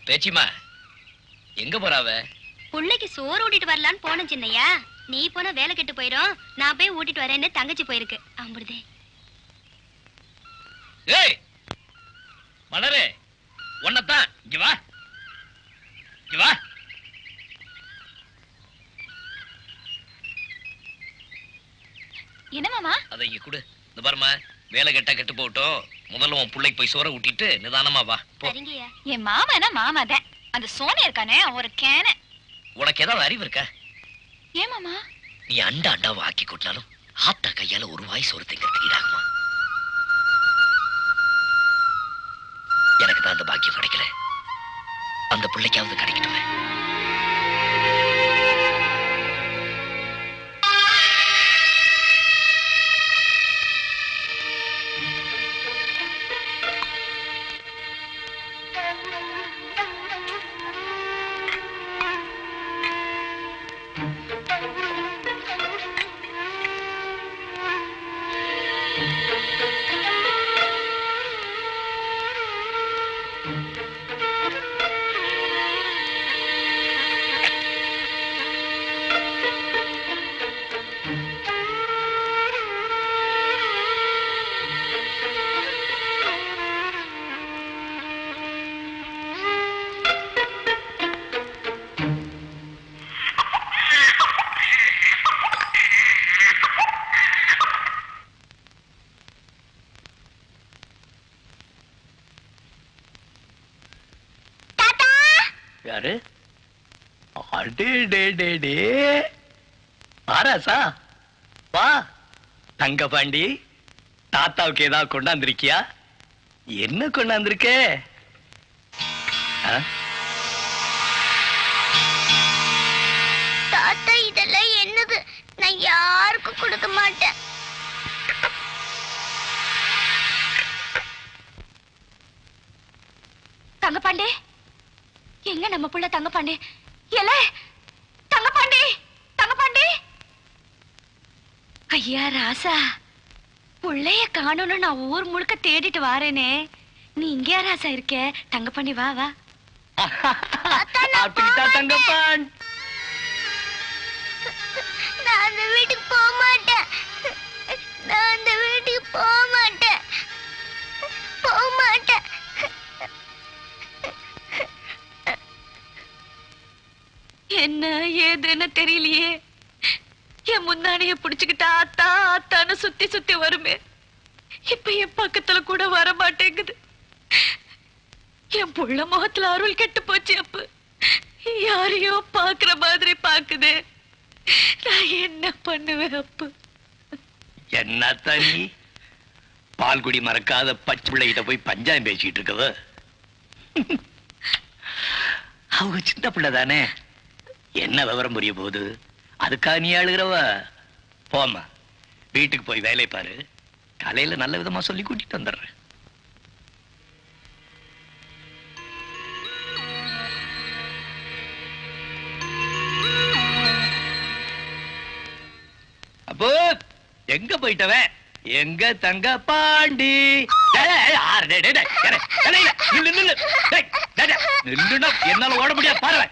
பேச்சிமா எங்க போறாவ? புள்ளைக்கு சோறு ஊட்டிட்டு வரலான்னு போன சின்னையா. நீ போன வேலை கெட்டு போயிடும், நான் போய் ஊட்டிட்டு வரேன்னு தங்கச்சி போயிருக்கு. அம்புடுதே. ஏய் மலரே, உன்னதான் இங்க வா, இங்க வா. என்ன மாமா? அதை இங்க கொடு. இந்த பாருமா, வேலை கெட்டா கெட்டு போகட்டும். முதல்ல உன் பிள்ளைக்கு போய் சோற ஊட்டிட்டு நிதானமா வா. சரிங்கய்யா. என் மாமானா மாமாதான். அந்த சோனி இருக்கானே ஒரு கேன. உனக்கு ஏதாவது அறிவு இருக்கா? ஏன் மாமா? நீ அண்டா அண்டாவை ஆக்கி கொட்டினாலும் ஆத்தா கையால ஒரு வாய் சோறு திங்கிறதுக்கு ஈடாகுமா? எனக்கு தான் அந்த பாக்கியம் கிடைக்கல. அந்த பிள்ளைக்காவது கிடைக்கட்டுமே. யாரு? ஆராசா வா. தங்க பாண்டி, தாத்தாவுக்கு ஏதாவது கொண்டாந்துருக்கியா? என்ன கொண்டாந்துருக்க? தாத்தா இதெல்லாம் என்னது? நான் யாருக்கும் கொடுக்க மாட்டேன். தங்கப்பாண்டி எங்க நம்ம புள்ள? தங்கப்பாண்டி எல தங்கப்பாண்டி, தங்கப்பாண்டி. ஐயா ராசா, புள்ளைய காணோன்னு நான் ஊர் முழுக்க தேடிட்டு வாரேனே. நீ இங்கே ராசா இருக்க? தங்கப்பாண்டி வா வா. தங்கப்பான், நான் அந்த வீட்டுக்கு போக மாட்டேன். நான் அந்த வீட்டுக்கு போக மாட்டேன், போக மாட்டேன். என்ன ஏதுன்னு தெரியலையே. என் முன்னாடிய புடிச்சுக்கிட்டா ஆத்தா ஆத்தான்னு சுத்தி சுத்தி வருமே. இப்ப என் பக்கத்துல கூட வர மாட்டேங்குது. என் புள்ள முகத்துல அருள் கெட்டு போச்சு. அப்ப யாரையோ பாக்குற மாதிரி பாக்குது. நான் என்ன பண்ணுவேன்? அப்ப என்ன தண்ணி பால்குடி மறக்காத பச்சை பிள்ளைகிட்ட போய் பஞ்சாயம் பேசிட்டு இருக்கவ. அவங்க சின்ன பிள்ளை தானே, என்ன விவரம் புரிய போகுது? அதுக்காக நீ அழுகிறவ? போமா, வீட்டுக்கு போய் வேலை பாரு. காலையில நல்ல விதமா சொல்லி கூட்டிட்டு வந்துடுறேன். அப்போ எங்க போயிட்டவன்? எங்க தங்க பாண்டி? என்னால ஓட முடியாது பாரு.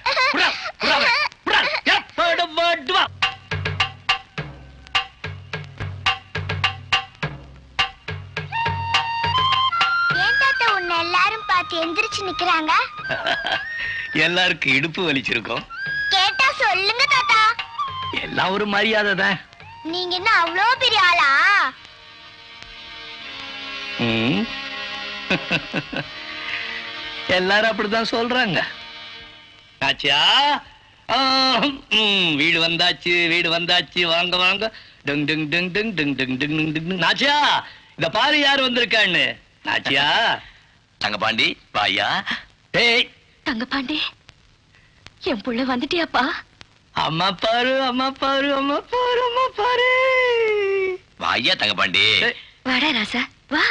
எல்லாரும் பார்த்து எந்திரிச்சு நிக்கிறாங்க. எல்லாருக்கும் இடுப்பு வலிச்சிருக்கும். கேட்டா சொல்லுங்க தாத்தா. எல்லாம் ஒரு மரியாதை தான். நீங்க என்ன அவ்வளோ பெரிய ஆளா? எல்லாரும் அப்படித்தான் சொல்றாங்க. ஆச்சியா, வீடு வந்தாச்சு, வீடு வந்தாச்சு, வாங்க வாங்க. டங் டங் டங் டங் டங் டங் டங் டங். நாச்சியா, இத பாரு யார் வந்திருக்கான்னு. நாச்சியா, தங்கபாண்டி வாயா. ஏய் தங்கபாண்டி, என் புள்ள வந்துட்டியாப்பா? அம்மா பாரு, அம்மா பாரு, அம்மா பாரு, அம்மா பாரு. வாயா தங்கபாண்டி. வாடா ராசா வா.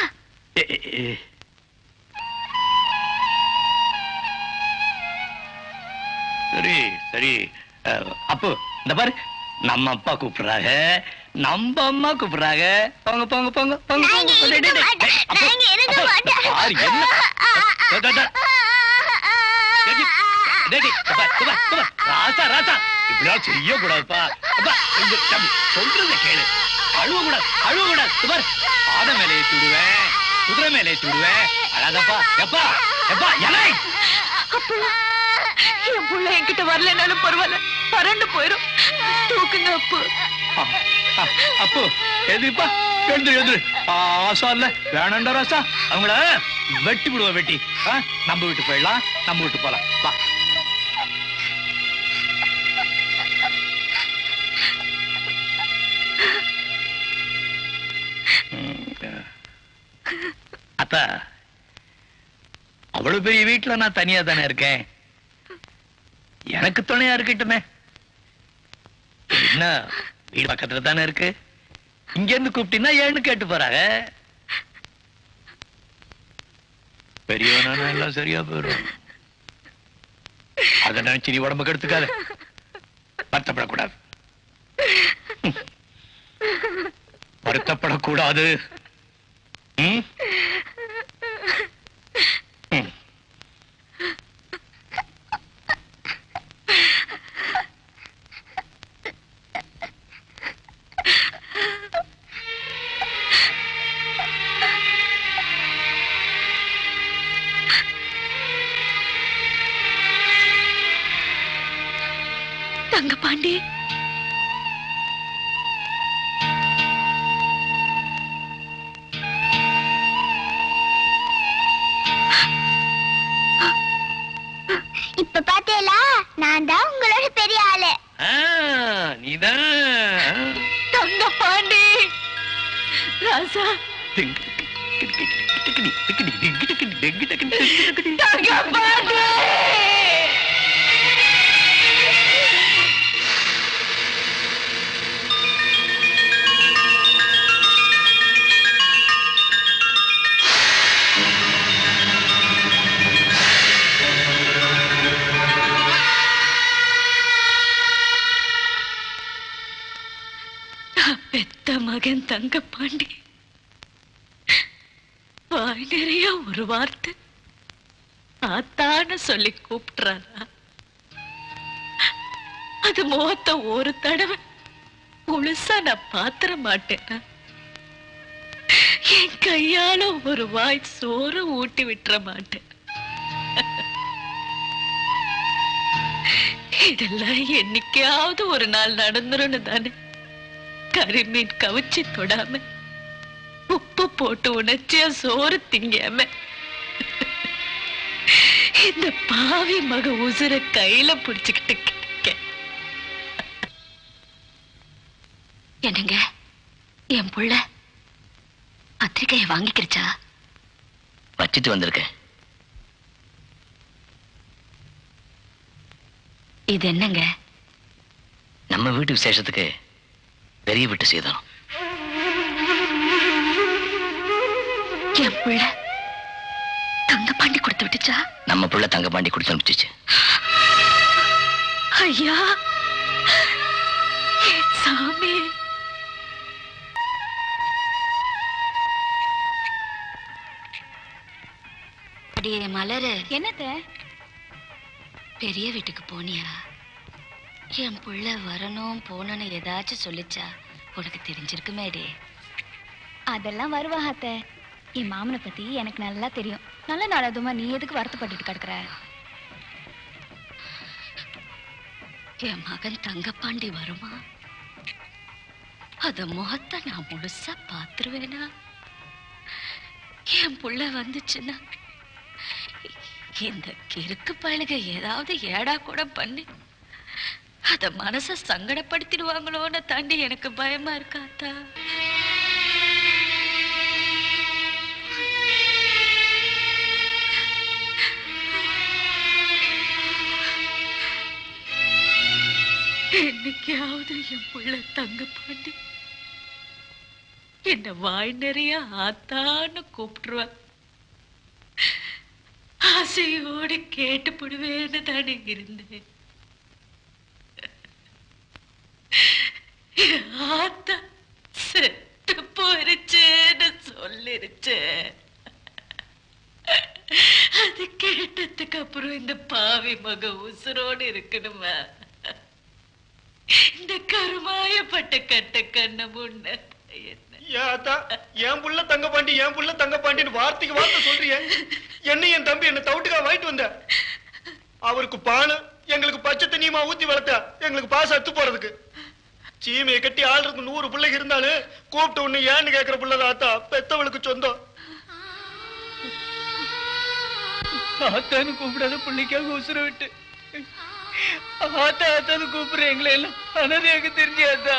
சரி சரி. அப்போ இந்த பாரு, நம்ம அப்பா கூப்பிடுறாங்க, நம்ம அம்மா கூப்பிடுறாங்க. போங்க போங்க போங்க போங்க. ராசா ராசா இப்படியா செய்யக்கூடாதுப்பா. அப்பா சொல்றத கேளு. அழுவக்கூடாது. ஆத மேல ஏற்றி விடுவேன், குதிரை மேல ஏற்றி விடுவேன். அழாதப்பா. எப்பா எப்பா எலை என் புள்ள என்கிட்ட வரலனாலும் பரவாயில்ல, பறந்து போயிரும். தூக்குங்க அப்பு. அப்போ எதிர்ப்பா எழுந்துரு. ஆசா இல்ல வேணாண்டா ராசா. அவங்கள வெட்டி விடுவ வெட்டி. நம்ம வீட்டு போயிடலாம், நம்ம வீட்டு போலாம். வா. அத்தா, அவ்வளவு பெரிய வீட்டுல நான் தனியா தானே இருக்கேன். எனக்கு துணையா இருக்கட்டுமே. என்ன வீடு பக்கத்துல தானே இருக்கு. இங்க இருந்து கூப்பிட்டீங்கன்னா ஏன்னு கேட்டு போறாங்க. பெரியவனா எல்லாம் சரியா போயிடும். அத நினைச்சு நீ உடம்புக்கு எடுத்துக்காத. வருத்தப்படக்கூடாது. வருத்தப்படக்கூடாது. தங்கபாண்டி, இப்ப பாத்தீங்களா, நான் தான் உங்களோட பெரிய ஆளு. நீதான் தங்கபாண்டி. ராசா, தங்கபாண்டி. பெத்த மகன் தங்கபாண்டி வாய் நிறைய ஒரு வார்த்தை ஆத்தான்னு சொல்லி கூப்பிடுறாரா? அது முகத்த ஒரு தடவை முழுசா நான் பாத்திர மாட்டேனா? என் கையால ஒரு வாய் சோறு ஊட்டி விட்டுற மாட்டேன். இதெல்லாம் என்னைக்காவது ஒரு நாள் நடந்துருன்னு தானே கரிமீன் கவிச்சி தொடாம உப்பு போட்டு உணர்ச்சியா சோறு திங்காம இந்த பாவி மக உசுர கையில புடிச்சுக்கிட்டு கிடக்க. என்னங்க, என் புள்ள பத்திரிகையை வாங்கிக்கிருச்சா? வச்சிட்டு வந்திருக்கேன். இது என்னங்க? நம்ம வீட்டு விசேஷத்துக்கு பெரிய வீட்டு செய்தோம். என் புள்ள தங்கபாண்டி கொடுத்து விட்டுச்சா? நம்ம புள்ள தங்கபாண்டி கொடுத்து அனுப்பிச்சிச்சு. ஐயா, சாமி. அடியே மலரு, என்னத்த? பெரிய வீட்டுக்கு போனியா? என் புள்ள வரணும் போனன்னு ஏதாச்சும் சொல்லிச்சா? உனக்கு தெரிஞ்சிருக்குமேடே. அதெல்லாம் வருவா அத்தை. என் மாமனை பத்தி எனக்கு நல்லா தெரியும். நல்ல நாள் அதுமா, நீ எதுக்கு வருத்தப்பட்டுட்டு கிடக்குற? என் மகன் தங்கபாண்டி வருமா? அத முகத்தை நான் முழுசா பாத்துருவேனா? என் புள்ள வந்துச்சுன்னா இந்த கிறுக்கு பயலுக ஏதாவது ஏடா கூட பண்ணி அத மனச சங்கடப்படுத்திடுவாங்களோன்னு தாண்டி எனக்கு பயமா இருக்காத்தா. என்னைக்காவது என் புள்ள தங்கபாண்டி என்ன வாய் நிறைய ஆத்தான்னு கூப்பிட்டுருவா. ஆசையோடு கேட்டுப்படுவேன்னு தானே இருந்தேன். ஆத்தா செத்து போயிருச்சேன்னு சொல்லிருச்சேன். அது கேட்டதுக்கு அப்புறம் இந்த பாவி மக உசுரோடு இருக்கணுமா? இந்த கருமாயப்பட்ட கட்ட கண்ண முன்ன என் புள்ள தங்க பாண்டி என் புள்ள தங்க பாண்டின்னு வார்த்தைக்கு வார்த்தை சொல்றிய. என்ன என் தம்பி என்ன தவிட்டுக்கா வாங்கிட்டு வந்த. அவருக்கு பானு எங்களுக்கு பச்சை தண்ணியமா ஊத்தி வளர்த்தா எங்களுக்கு பாச அத்து போறதுக்கு. சீமையை கட்டி ஆள்றதுக்கு 100 பிள்ளைங்க இருந்தாலும் கூப்பிட்டு ஒண்ணு ஏன்னு கேக்குற பிள்ளைதான் ஆத்தா பெத்தவளுக்கு சொந்தம். ஆத்தான்னு கூப்பிடாத பிள்ளைக்காக உசுர விட்டு ஆத்தா ஆத்தான்னு கூப்பிடுற எங்களை எல்லாம் அனதையாக தெரிஞ்சாத்தா.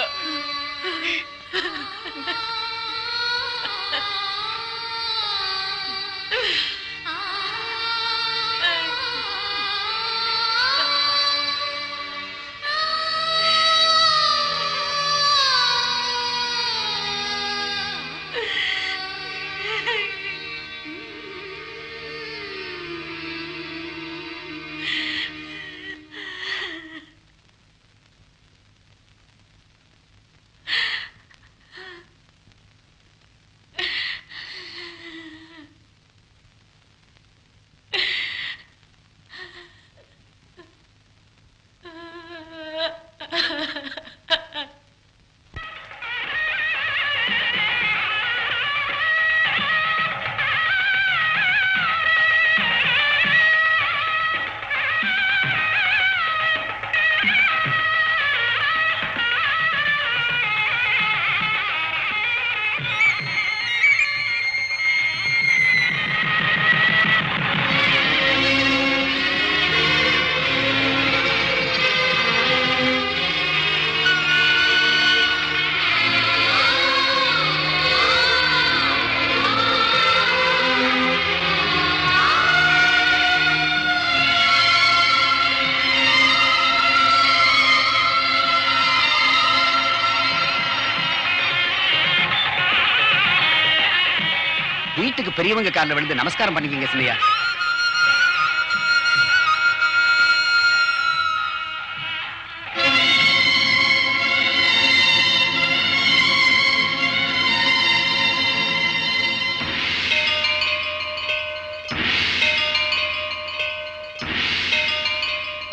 வீட்டுக்கு பெரியவங்க காலில் விழுந்து நமஸ்காரம் பண்ணிக்கங்க சின்னையா.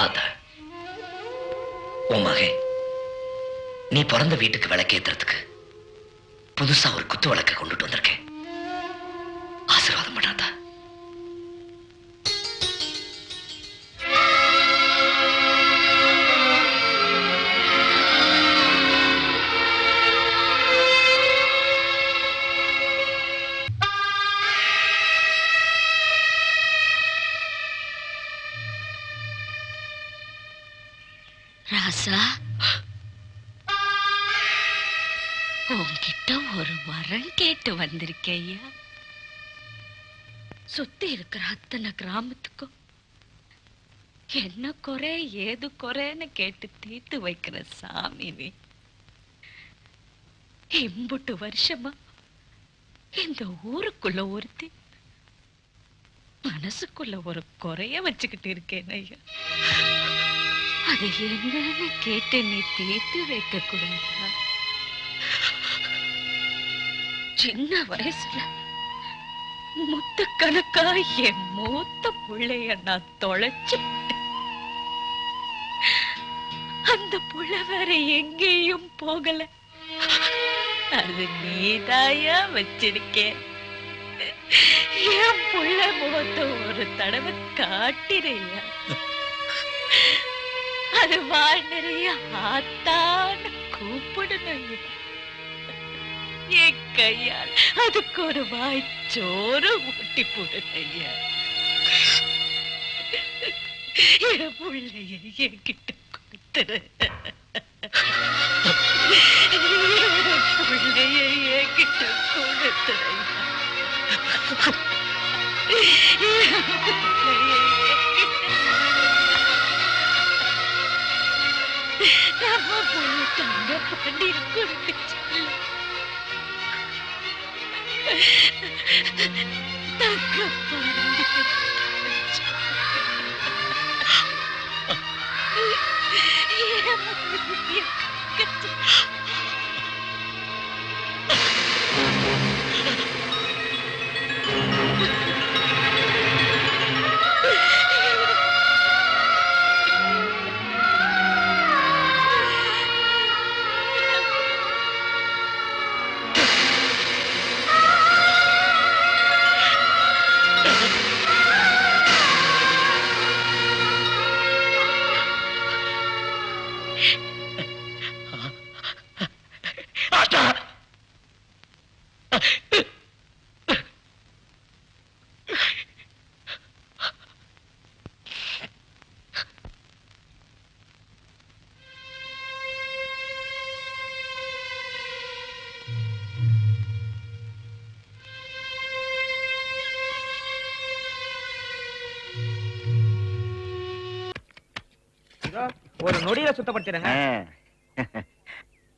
ஆத்தா, உன் மகன் நீ பிறந்த வீட்டுக்கு விளக்கேத்துறதுக்கு புதுசா ஒரு குத்து விளக்க கொண்டுட்டு வந்திருக்கேன். ஆசீர்வாதம் பண்ணாதா? ராசா, உன்கிட்ட ஒரு வரம் கேட்டு வந்திருக்கையா. சுத்தி இருக்கிற அத்தனை கிராமத்துக்கும் என்ன குறை ஏது குறைன்னு கேட்டு தீர்த்து வைக்கிற சாமி நீ. இம்புட்டு வருஷமா இந்த ஊருக்குள்ள ஒருத்தி மனசுக்குள்ள ஒரு குறைய வச்சுக்கிட்டு இருக்கேன் ஐயா. அது என்னன்னு கேட்டு நீ தீர்த்து வைக்க கூடாதா? சின்ன வயசுல முத்து கணக்கா என் மூத்த புள்ளைய நான் தொலைச்சு, அந்த புள்ள வேற எங்கேயும் போகல. அது நீதாயா வச்சிருக்கே. என் புள்ள முகத்த ஒரு தடவை காட்டிறையா. அது வாழ் நிறைய ஆத்தான்னு கூப்பிடணும். என் கையால் அதுக்கு ஒரு வாய் சோறு ஊட்டி போடுறையா. என் பிள்ளைய என்கிட்ட கொடுத்துரு. பிள்ளைய என்கிட்ட கொடுத்துறையா. நம்ம புள்ள தங்க பண்ணி கொடுத்துச்சு. ஒரு நொடியில சுத்தப்படுத்திடுங்க.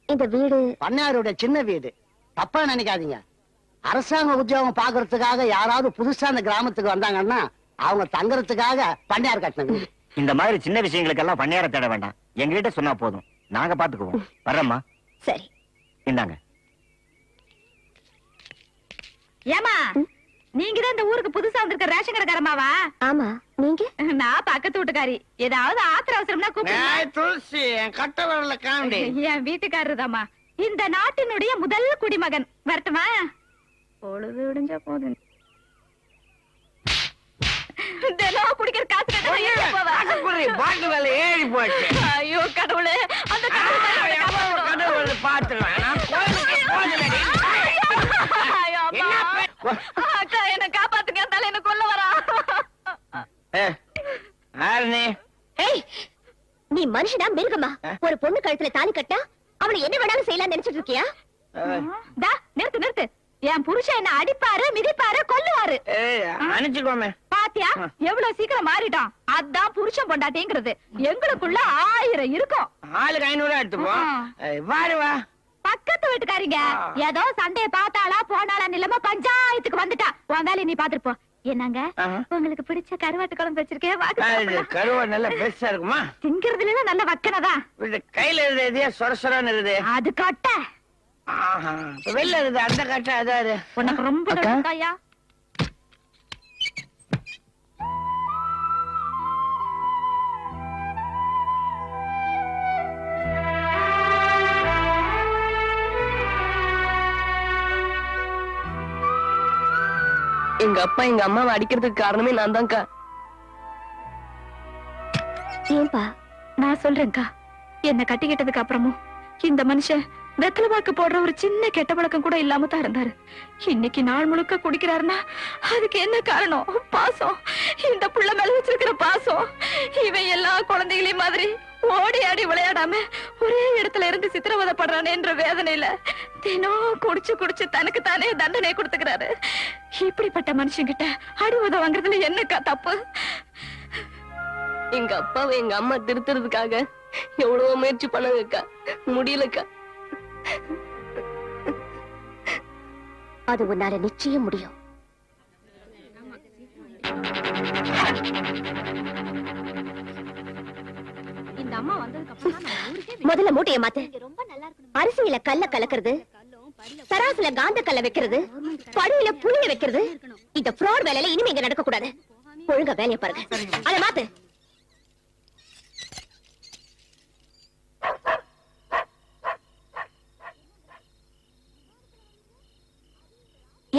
இந்த வீடு பண்ணையாரோட சின்ன வீடு. தப்பா நினைக்காதீங்க. அரசாங்க உத்தியோகம் பாக்குறதுக்காக யாராவது புதுசா அந்த கிராமத்துக்கு வந்தாங்கன்னா அவங்க தங்குறதுக்காக பண்ணையார் கட்டின வீடு. இந்த மாதிரி சின்ன விஷயங்களுக்கெல்லாம் பண்ணையார தேட வேண்டாம், எங்ககிட்ட சொன்னா போதும், நாங்க பாத்துக்குவோம். வர்றம்மா. சரி. இந்தாங்க. ஏமா நீங்க தான் இந்த ஊருக்கு புதுசா வந்திருக்க ரேஷன் கடைக்காரமாவா? ஆமா, நீங்க? நான் பக்கத்து வீட்டுக்காரி. ஏதாவது ஆத்திர அவசரம்னா கூப்பிடுங்க. துளசி கட்ட வரல காண்டி. என் வீட்டுக்காரருதாம்மா இந்த நாட்டினுடைய முதல் குடிமகன். வரட்டுமா? பொழுது விடிஞ்சா போதும். தினம் குடிக்கிற காசு பாட்டு வேலை ஏறி போச்சு. ஐயோ கடவுளே, அந்த கடவுள் பாத்துருவேன். அக்கா என்ன காப்பாத்துங்க, தலை என்ன கொல்ல வரா. நீ மனுஷனா மிருகமா? ஒரு பொண்ணு கழுத்துல தாலி கட்டா அவனை என்ன வேணாலும் செய்யலாம் நினைச்சிட்டு இருக்கியா? நிறுத்து நிறுத்து. என் புருஷன் என்ன அடிப்பாரு, மிதிப்பாரு, கொல்லுவாரு. அனுப்பிச்சுக்கோமே. பாத்தியா எவ்வளவு சீக்கிரம் மாறிட்டான். அதான் புருஷன் பொண்டாட்டிங்கிறது. எங்களுக்குள்ள 1000 இருக்கும். ஆளுக்கு 500 எடுத்துப்போம். வாரு வா. பக்கத்து வீட்டுக்காரிங்க ஏதோ சண்டைய பார்த்தாளா போனாளா நிலைமை பஞ்சாயத்துக்கு வந்துட்டா. வந்தாலே நீ பாத்துருப்போ. என்னங்க உங்களுக்கு பிடிச்ச கருவாட்டு குழம்பு வச்சிருக்கேன். கருவா நல்ல பெருசா இருக்குமா? திங்கிறதுல நல்ல வக்கனதான். கையில இருந்தே சொர சொரன்னு இருக்குது. அது கட்ட வெளில இருக்குது அந்த கட்ட. அதாவது உனக்கு ரொம்ப நல்லதாயா. எங்க அப்பா எங்க அம்மாவை அடிக்கிறதுக்கு காரணமே நான் தான்க்கா. ஏன்பா? நான் சொல்றேன்க்கா, என்ன கட்டிக்கிட்டதுக்கு அப்புறமும் இந்த மனுஷன் வெத்தலை பாக்கு போடுற ஒரு சின்ன கெட்ட பழக்கம் கூட இல்லாம தான் இருந்தாரு. இன்னைக்கு நாள் முழுக்க குடிக்கிறாருன்னா அதுக்கு என்ன காரணம்? பாசம். இந்த புள்ள மேல வச்சிருக்கிற பாசம். இவன் எல்லா குழந்தைகளையும் மாதிரி ஓடி ஆடி விளையாடாம ஒரே இடத்துல இருந்து சித்திரவதைப்படுறானேன்ற வேதனையில தினம் குடிச்சு குடிச்சு தனக்கு தானே தண்டனை கொடுத்துக்கிறாரு. இப்படிப்பட்ட மனுஷங்கிட்ட அடி உதவாங்கிறதுல என்னக்கா தப்பு? எங்க அப்பாவை எங்க அம்மா திருத்துறதுக்காக எவ்வளவோ முயற்சி பண்ணாங்கக்கா, முடியலக்கா. அது உன்னால நிச்சயம் முடியும். முதல்ல மூட்டைய மாத்து. அரிசியில கல்ல கலக்கிறது, தராசுல காந்த கல்ல வைக்கிறது, படியில புளிய வைக்கிறது, இந்த ஃப்ராட் வேலையில இனிமே இங்க நடக்க கூடாது. ஒழுங்கா வேலையை பாருங்க. அதை மாத்து.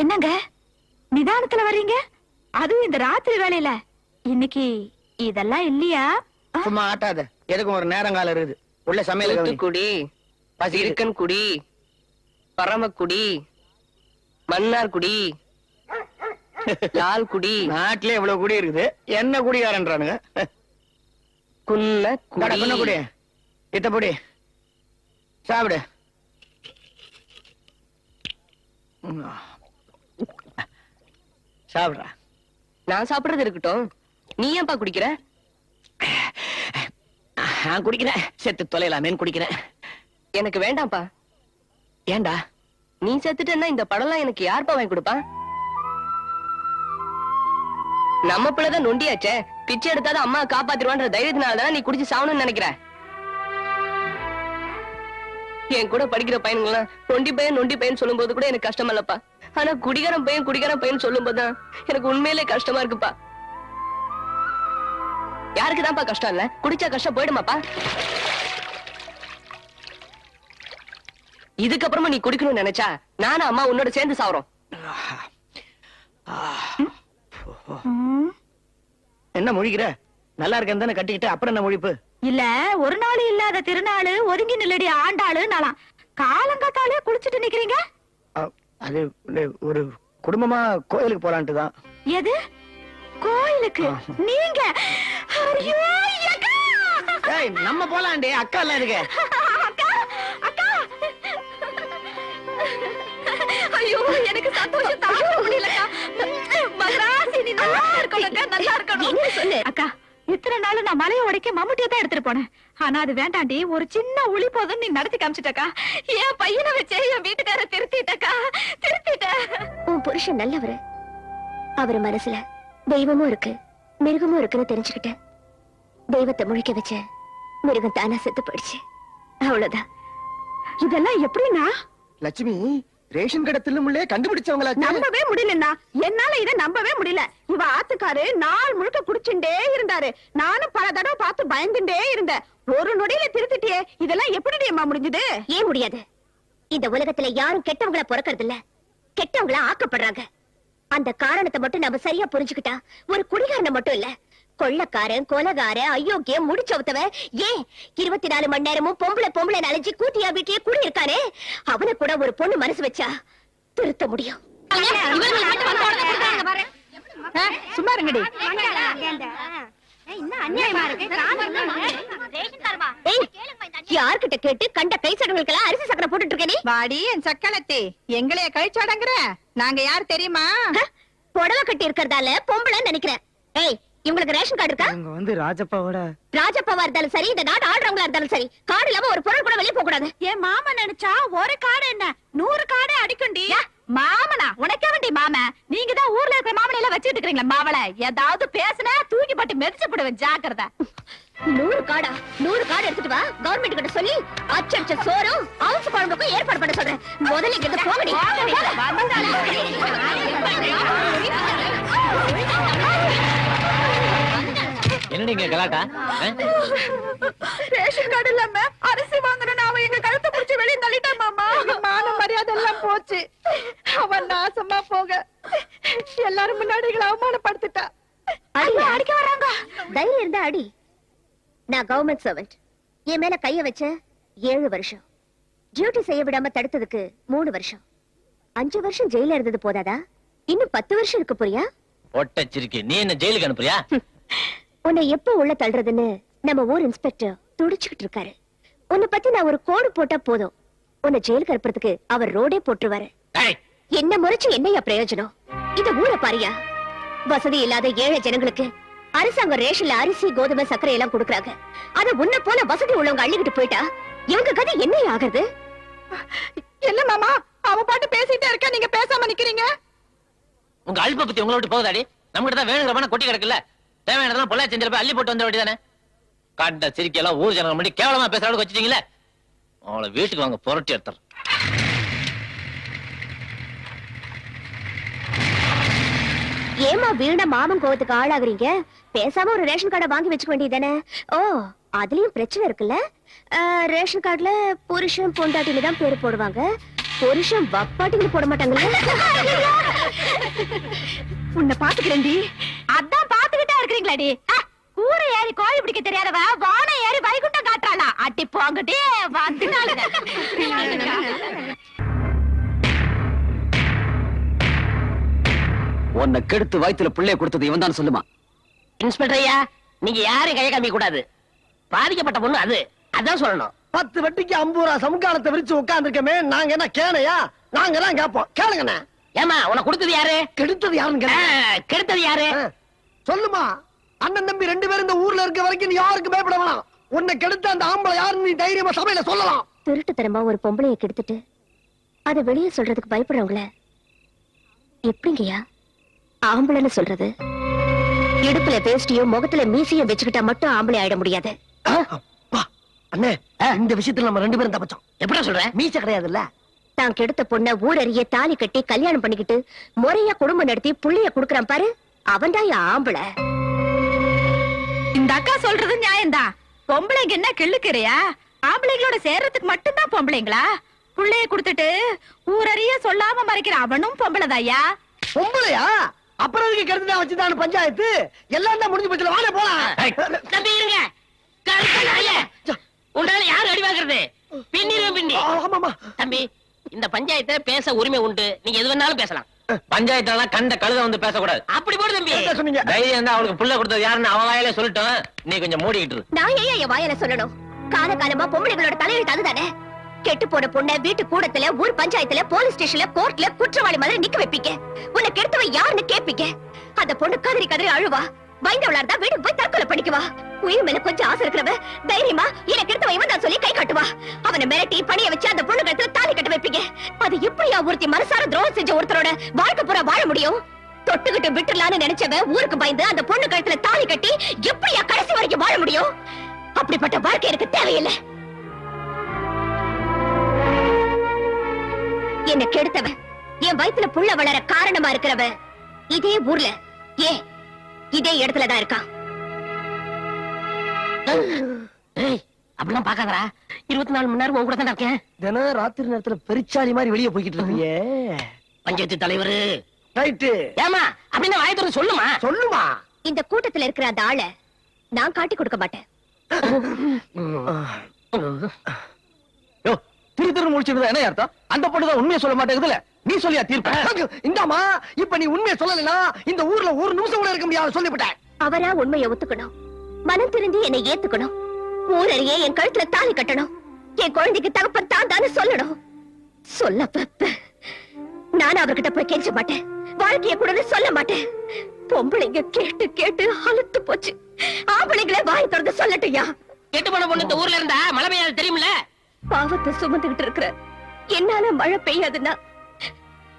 என்னங்க நிதானத்துல வர்றீங்க? அதுவும் இந்த ராத்திரி வேலையில. இன்னைக்கு இதெல்லாம் இல்லையா? சும்மா ஆட்டாத. எதுக்கும் ஒரு நேரங்காலம் இருக்குது. உள்ள சமையல் குடி, இருக்கன் குடி, பரமக்குடி, மன்னார் குடி, லால் குடி. நாட்டிலே இவ்வளவு குடி இருக்குது. என்ன குடிகாரன்றானுங்க? குன்ன குடி, இத்த பொடி சாப்பிடு. சாப்பிடுறா. நான் சாப்பிடுறது இருக்கட்டும், நீ ஏன்பா குடிக்கிற? நான் குடிக்கிறேன், செத்து தொலைலாமேன்னு குடிக்கிறேன். எனக்கு வேண்டாம்ப்பா. ஏண்டா? நீ செத்துட்டேன்னா இந்த படம்லாம் எனக்கு யார்ப்பா வாங்கி கொடுப்பா? நம்ம பிள்ளைதான் நொண்டியாச்சே, பிச்சை எடுத்தாத அம்மா காப்பாத்திருவான்ற தைரியத்தினாலதான் நீ குடிச்சு சாவணும்னு நினைக்கிற. என் கூட படிக்கிற பையன்கள்லாம் நொண்டி பையன் சொல்லும் போது கூட எனக்கு கஷ்டம் இல்லப்பா. ஆனா குடிகாரன் பையன் சொல்லும் போதுதான் எனக்கு உண்மையிலே கஷ்டமா இருக்குப்பா. யாருக்குதான்ப்பா கஷ்டம் இல்ல? குடிச்சா கஷ்டம் போயிடுமாப்பா? இதுக்கப்புறமா நீ குடிக்கணும்னு நினைச்சா நானும் அம்மா உன்னோட சேர்ந்து சாவறோம். என்ன முழிக்கிற? நல்லா இருக்கேன் தானே கட்டிக்கிட்டு, அப்புறம் என்ன முழிப்பு? இல்ல ஒரு நாள் இல்லாத திருநாள் ஒதுங்கி நில்லடி ஆண்டாளு நாளாம். காலங்காத்தாலே குளிச்சுட்டு நிக்கிறீங்க. அது ஒரு குடும்பமா கோயிலுக்கு போலான்ட்டு தான். எது கோயிலுக்கு? நீங்க? ஐயோ அக்கா! ஏய் நம்ம போலாம்டே, அக்கா எல்லாம் இருக்கு. அக்கா அக்கா! ஐயோ எனக்கு சந்தோஷம் தாங்க முடியலக்கா. மகராசி நீ நல்லா இருக்கணும் அக்கா, நல்லா இருக்கணும். என்ன சொல்லு? அக்கா இத்தனை நாள் நான் மலையை உடைக்க மம்முட்டியை தான் எடுத்துட்டு போனேன். ஆனா அது வேண்டாண்டி, ஒரு சின்ன உளி போதும் நீ நடத்தி காமிச்சிட்டக்கா. என் பையனை வச்சே என் வீட்டுக்கார திருத்திட்டக்கா, திருத்திட்ட. உன் புருஷன் நல்லவரு. அவர் மனசுல தெய்வமும் இருக்கு மிருகமும் இருக்குன்னு தெரிஞ்சுக்கிட்டேன். தெய்வத்தை முழிக்க வச்ச மிருகம் தானா செத்து போயிடுச்சு. அவ்வளவுதான். இதெல்லாம் எப்படின்னா லட்சுமி ரேஷன் கடை தில்லுமுள்ளே கண்டுபிடிச்சவங்களா? நம்பவே முடியலன்னா, என்னால இதை நம்பவே முடியல. இவ ஆத்துக்காரு நாள் முழுக்க குடிச்சுட்டே இருந்தாரு. நானும் பல தடவை பார்த்து பயந்துட்டே இருந்தேன். ஒரு நொடியில திருத்திட்டியே, இதெல்லாம் எப்படி அம்மா முடிஞ்சது? ஏன் முடியாது? இந்த உலகத்துல யாரும் கெட்டவங்கள பிறக்கிறது இல்ல, கெட்டவங்கள ஆக்கப்படுறாங்க. அந்த காரணத்தை மட்டும் நம்ம சரியா புரிஞ்சுக்கிட்டா ஒரு குடிகாரனை மட்டும் இல்ல, கொள்ளக்காரன், கொலகாரன், அயோக்கியம், முடிச்சவத்தவன், ஏன் 24 மணி நேரமும் பொம்பளை அலைஞ்சி கூட்டியா வீட்டையே குடி இருக்கானே, அவனை கூட ஒரு பொண்ணு மனசு வச்சா திருத்த முடியும். சும்மா இருங்கடி. யார்கிட்ட கேட்டு கண்ட கை சடங்குகளுக்கெல்லாம் அரிசி சக்கரை போட்டுட்டு இருக்கே? வாடி என் சக்களத்தி, எங்களைய கழிச்சாடங்குற. நாங்க யார் தெரியுமா? புடவை கட்டி இருக்கிறதால பொம்பளை நினைக்கிறேன். ஏய், இவங்களுக்கு ரேஷன் கார்டு இருக்கா? இவங்க வந்து ராஜப்பாவா இருந்தாலும் சரி, இந்த நாட்டு ஆடுறவங்களா இருந்தாலும் சரி, கார்டு இல்லாம ஒரு பொருள் கூட வெளியே போக கூடாது. என் மாமா நினைச்சா ஒரு கார்டு என்ன 100 கார்டு அடிக்குண்டி. மாமனா உனக்கே வேண்டி மாம, நீங்க தான் ஊர்ல இருக்கிற மாமனை எல்லாம் வச்சுட்டு இருக்கீங்களா? மாவள ஏதாவது பேசுனா தூக்கி போட்டு மெதிச்சு போடுவேன், ஜாக்கிரதை. 100 கார்டா? 100 கார்டு எடுத்துட்டு வா, கவர்மெண்ட் கிட்ட சொல்லி அச்சடிச்ச சோறும் அவுச்சு குழம்புக்கும் ஏற்பாடு பண்ண சொல்றேன். முதல்ல இங்க போகடி. என்னங்க கலாட்டா? ரேஷன் கார்டு இல்லாம அரிசி வாங்கணும், அவன் எங்க கழுத்தை பிடிச்சு வெளியே தள்ளிட்டான் மாமா. மான மரியாதை எல்லாம் போச்சு. அவன் நாசமா போக எல்லாரும் முன்னாடி எங்களை அவமானப்படுத்திட்டா. அடிக்க வராங்க. தைரியம் இருந்தா அடி. நான் கவர்மெண்ட் சர்வெண்ட். என் மேல கைய வச்ச 7 வருஷம், டியூட்டி செய்ய விடாம தடுத்ததுக்கு 3 வருஷம், 5 வருஷம் ஜெயில இருந்தது போதாதா? இன்னும் 10 வருஷம் இருக்கு. புரியா? ஒட்டச்சிருக்கு. நீ என்ன ஜெயிலுக்கு அனுப்புறியா? உன்னை எப்ப உள்ள தள்ளுறதுன்னு நம்ம ஊர் இன்ஸ்பெக்டர் துடிச்சுக்கிட்டு இருக்காரு. உன்னை பத்தி நான் ஒரு கோடு போட்டா போதும், உன்னை ஜெயிலுக்கு அனுப்புறதுக்கு அவர் ரோடே போட்டுருவாரு. என்ன முறைச்சு என்னையா பிரயோஜனம்? இந்த ஊரை பாரியா, வசதி இல்லாத ஏழை ஜனங்களுக்கு அரசாங்கம் ரேஷன்ல அரிசி, கோதுமை, சர்க்கரை எல்லாம் கொடுக்கறாங்க. அத உன்னை போல வசதி உள்ளவங்க அள்ளிக்கிட்டு போயிட்டா இவங்க கதை என்ன ஆகுறது? இல்ல மாமா, அவ பாட்டு பேசிட்டே இருக்க, நீங்க பேசாம நிக்கிறீங்க. உங்க அல்ப பத்தி உங்களை விட்டு போகுதாடி? நம்ம கிட்ட தான் வேணுங்கிறமான கொட்டி கிடக்குல்ல, தேவையானதெல்லாம் பொள்ளாச்சி செஞ்சில போய் அள்ளி போட்டு வந்த வேண்டியதானே. காட்ட சிரிக்கையெல்லாம் ஊர் ஜனங்க முன்னாடி கேவலமா பேசுற அளவுக்கு வச்சுட்டீங்களே. அவளை வீட்டுக்கு வாங்க, புரட்டி எடுத்துறேன். ஏமா வீணா மாமன் கோவத்துக்கு ஆளாகுறீங்க? பேசாம ஒரு ரேஷன் கார்டை வாங்கி வச்சுக்க வேண்டியதானே. ஓ, அதுலயும் பிரச்சனை இருக்குல்ல. ரேஷன் கார்டுல புருஷன் பொண்டாட்டில தான் பேரு போடுவாங்க, புருஷன் வப்பாட்டின்னு போட மாட்டாங்கல்ல. உன்னை பாத்துக்கிறேன்டி. அதான் பாத்துக்கிட்டே இருக்கிறீங்களாடி. கூரை ஏறி கோழி பிடிக்க தெரியாதவ வானை ஏறி வைகுண்டம் காட்டுறாளா? அட்டி போங்கட்டே வந்துட்டாங்க. உன்னை கெடுத்து வயித்துல பிள்ளைய கொடுத்தது இவன் தான் சொல்லுமா? இன்ஸ்பெக்டர் ஐயா, நீங்க யாரும் கைய காமிக்க கூடாது. பாதிக்கப்பட்ட பொண்ணு அது, அதான் சொல்லணும். 10 வட்டிக்கு 50 ரூபா சமுக்காலத்தை விரிச்சு உட்கார்ந்துருக்கமே, நாங்க என்ன கேனையா? நாங்க தான் கேட்போம், கேளுங்கண்ணே. ஏமா உன கொடுத்தது யாரு? கெடுத்தது யாருன்னு கெடுத்தது யாரு? சொல்லுமா. அண்ணன் தம்பி 2 பேரும் இந்த ஊர்ல இருக்க வரைக்கும் நீ யாருக்கு பயப்பட வேணாம். உன்னை கெடுத்த அந்த ஆம்பளை யாருன்னு நீ தைரியமா சபையில சொல்லலாம். திருட்டுத்தனமா ஒரு பொம்பளைய கெடுத்துட்டு அதை வெளியே சொல்றதுக்கு பயப்படுறவங்கள எப்படிங்கய்யா ஆம்பளைன்னு சொல்றது? இடுப்புல பேஸ்டியும் முகத்துல மீசையும் வச்சுக்கிட்டா மட்டும் ஆம்பளை ஆயிட முடியாது. அண்ணே, இந்த விஷயத்துல நம்ம 2 பேரும் தப்பிச்சோம். எப்படி சொல்ற? மீச கிடையாதுல்ல. தான் கெடுத்த பொண்ண ஊரறிய தாலி கட்டி கல்யாணம் பண்ணிக்கிட்டு முறையா குடும்பம் நடத்தி புள்ளைய குடுக்கறான் பாரு, அவன்தான் ஆம்பளை. இந்த அக்கா சொல்றது நியாயம்தான். பொம்பளைங்க என்ன கிள்ளுக்கிறியா? ஆம்பளைங்களோட சேர்றதுக்கு மட்டும்தான் பொம்பளைங்களா? புள்ளைய கொடுத்துட்டு ஊரறிய சொல்லாம மறைக்கிற அவனும் பொம்பளைதாயா? பொம்பளையா? அப்புறம் இதுக்கு கெடுத்துதான் வச்சுதான் பஞ்சாயத்து எல்லாம் தான் முடிஞ்சு போச்சுல. வாங்க போலாம். தம்பி இருங்க. உன்னால யாரு அடி வாங்குறது? பின்னிரும் பின்னி. ஆமாமா தம்பி, இந்த பஞ்சாயத்தை பேச உரிமை உண்டு, நீங்க எது வேணாலும் பேசலாம். பஞ்சாயத்துல கண்ட கழுத வந்து பேசக்கூடாது. அப்படி போடு தம்பி. சொன்னீங்க. தைரியம் இருந்தா அவளுக்கு புள்ள கொடுத்தது யாருன்னு அவ வாயில சொல்லிட்டோம். நீ கொஞ்சம் மூடிக்கிட்டு இரு. நான் ஏன் என் வாயில சொல்லணும்? காலகாலமா பொம்பளைங்களோட தலையெழுத்து அதுதானே. கெட்டு போன பொண்ண வீட்டு கூடத்துல, ஊர் பஞ்சாயத்துல, போலீஸ் ஸ்டேஷன்ல, கோர்ட்ல குற்றவாளி மாதிரி நிக்க வைப்பீங்க. உன்னை கெடுத்தவ யாருன்னு கேட்பீங்க. அந்த பொண்ணு கதறி கதறி அழுவா. பயந்தவளா இருந்தா வீட்டுக்கு போய் தற்கொலை பண்ணிக்குவா. உயிர் மேல கொஞ்சம் ஆசை இருக்கிறவ தைரியமா எனக்கு எடுத்து வைவன் தான் சொல்லி கை காட்டுவா. அவனை மிரட்டி பணிய வச்சு அந்த பொண்ணு கழுத்துல தாலி கட்ட வைப்பீங்க. அது எப்படியா ஒருத்தி மனசார துரோகம் செஞ்ச ஒருத்தரோட வாழ்க்கை பூரா வாழ முடியும்? தொட்டுக்கிட்டு விட்டுலான்னு நினைச்சவன் ஊருக்கு பயந்து அந்த பொண்ணு கழுத்துல தாலி கட்டி எப்படியா கடைசி வரைக்கும் வாழ முடியும்? அப்படிப்பட்ட வாழ்க்கை எனக்கு தேவையில்லை. என்ன கெடுத்தவ, என் வயித்துல புள்ள வளர காரணமா இருக்கிறவ இதே ஊர்ல இதே இடத்துலதான் இருக்கான். அப்படிலாம் பாக்காதரா, 24 மணி நேரம் உன் கூட தான் இருக்கேன். தினம் ராத்திரி நேரத்துல பெருச்சாளி மாதிரி வெளியே போய்கிட்டு இருக்கியே. பஞ்சாயத்து தலைவரு ரைட்டு. ஏமா அப்படின்னு வாயத்தோட சொல்லுமா. சொல்லுமா. இந்த கூட்டத்துல இருக்கிற அந்த ஆளை நான் காட்டி கொடுக்க மாட்டேன். திரு திரு முடிச்சிருந்தா என்ன அர்த்தம்? அந்த பொண்ணுதான் உண்மையை சொல்ல மாட்டேங்குதுல, நீ சொல்லியா தீர்ப்பு? இந்தாமா, இப்ப நீ உண்மையை சொல்லலைன்னா இந்த ஊர்ல ஒரு நிமிஷம் கூட இருக்க முடியாது சொல்லிவிட்டேன். அவரா உண்மையை ஒத்துக்கணும், மனம் திருந்தி என்னை ஏத்துக்கணும், ஊரறியே என் கழுத்துல தாலி கட்டணும், என் குழந்தைக்கு தகப்பன் தான் தானே சொல்லணும். சொல்ல நான் அவர்கிட்ட போய் கெஞ்ச மாட்டேன், வாழ்க்கைய கூட சொல்ல மாட்டேன். பொம்பளைங்க கேட்டு கேட்டு அழுத்து போச்சு. ஆம்பளைங்களே வாய் திறந்து சொல்லட்டுயா. கெட்டு போன பொண்ணு இந்த ஊர்ல இருந்தா மழை பெய்யாது தெரியுமில்ல. பாவத்தை சுமந்துகிட்டு இருக்கிற என்னால மழை பெய்யாதுன்னா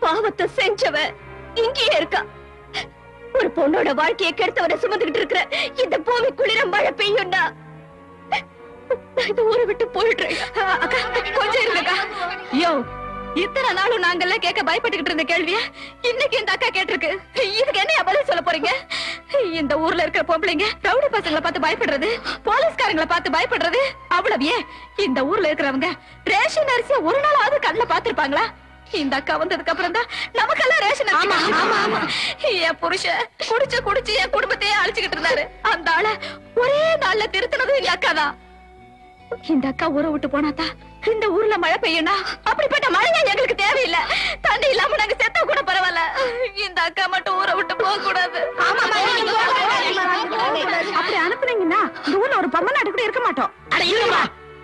பாவத்தை செஞ்சவ இங்கேயே இருக்கா. ஒரு பொண்ணோட வாழ்க்கையை கெடுத்தவரை சுமந்துகிட்டு இருக்கிற இந்த பூமி குளிர மழை பெய்யும்னா இந்த ஊரை விட்டு போயிடுறேன். அக்கா கொஞ்சம் இருங்கக்கா. யோ, இத்தனை நாளும் நாங்கெல்லாம் கேட்க பயப்பட்டுக்கிட்டு இருந்த கேள்விய இன்னைக்கு இந்த அக்கா கேட்டிருக்கு. இதுக்கு என்ன பதில் சொல்ல போறீங்க? இந்த ஊர்ல இருக்கிற பொம்பளைங்க ரவுடி பசங்களை பார்த்து பயப்படுறது, போலீஸ்காரங்களை பார்த்து பயப்படுறது அவ்வளவு ஏன் இந்த ஊர்ல இருக்கிறவங்க ரேஷன் அரிசியை ஒரு நாளாவது கண்ணுல பாத்துருப்பாங்களா? இந்த அக்கா வந்ததுக்கு அப்புறம் தான் நமக்கெல்லாம் ரேஷன் அரிசி. என் புருஷன் குடிச்சு குடிச்சு என் குடும்பத்தையே அழிச்சுக்கிட்டு இருந்தாரு. அந்த ஆளை ஒரே நாள்ல திருத்தினதும் இந்த அக்கா தான். இந்த அக்கா ஊரை விட்டு போனாதான் இந்த ஊர்ல மழை பெய்யும்னா அப்படிப்பட்ட மழையா எங்களுக்கு தேவையில்லை. தண்ணி இல்லாம நாங்க செத்தா கூட பரவாயில்ல, இந்த அக்கா மட்டும் ஊரை விட்டு போக கூடாது. அப்படி அனுப்புனீங்கன்னா இந்த ஊர்ல ஒரு பம்மநாடு கூட இருக்க மாட்டோம்.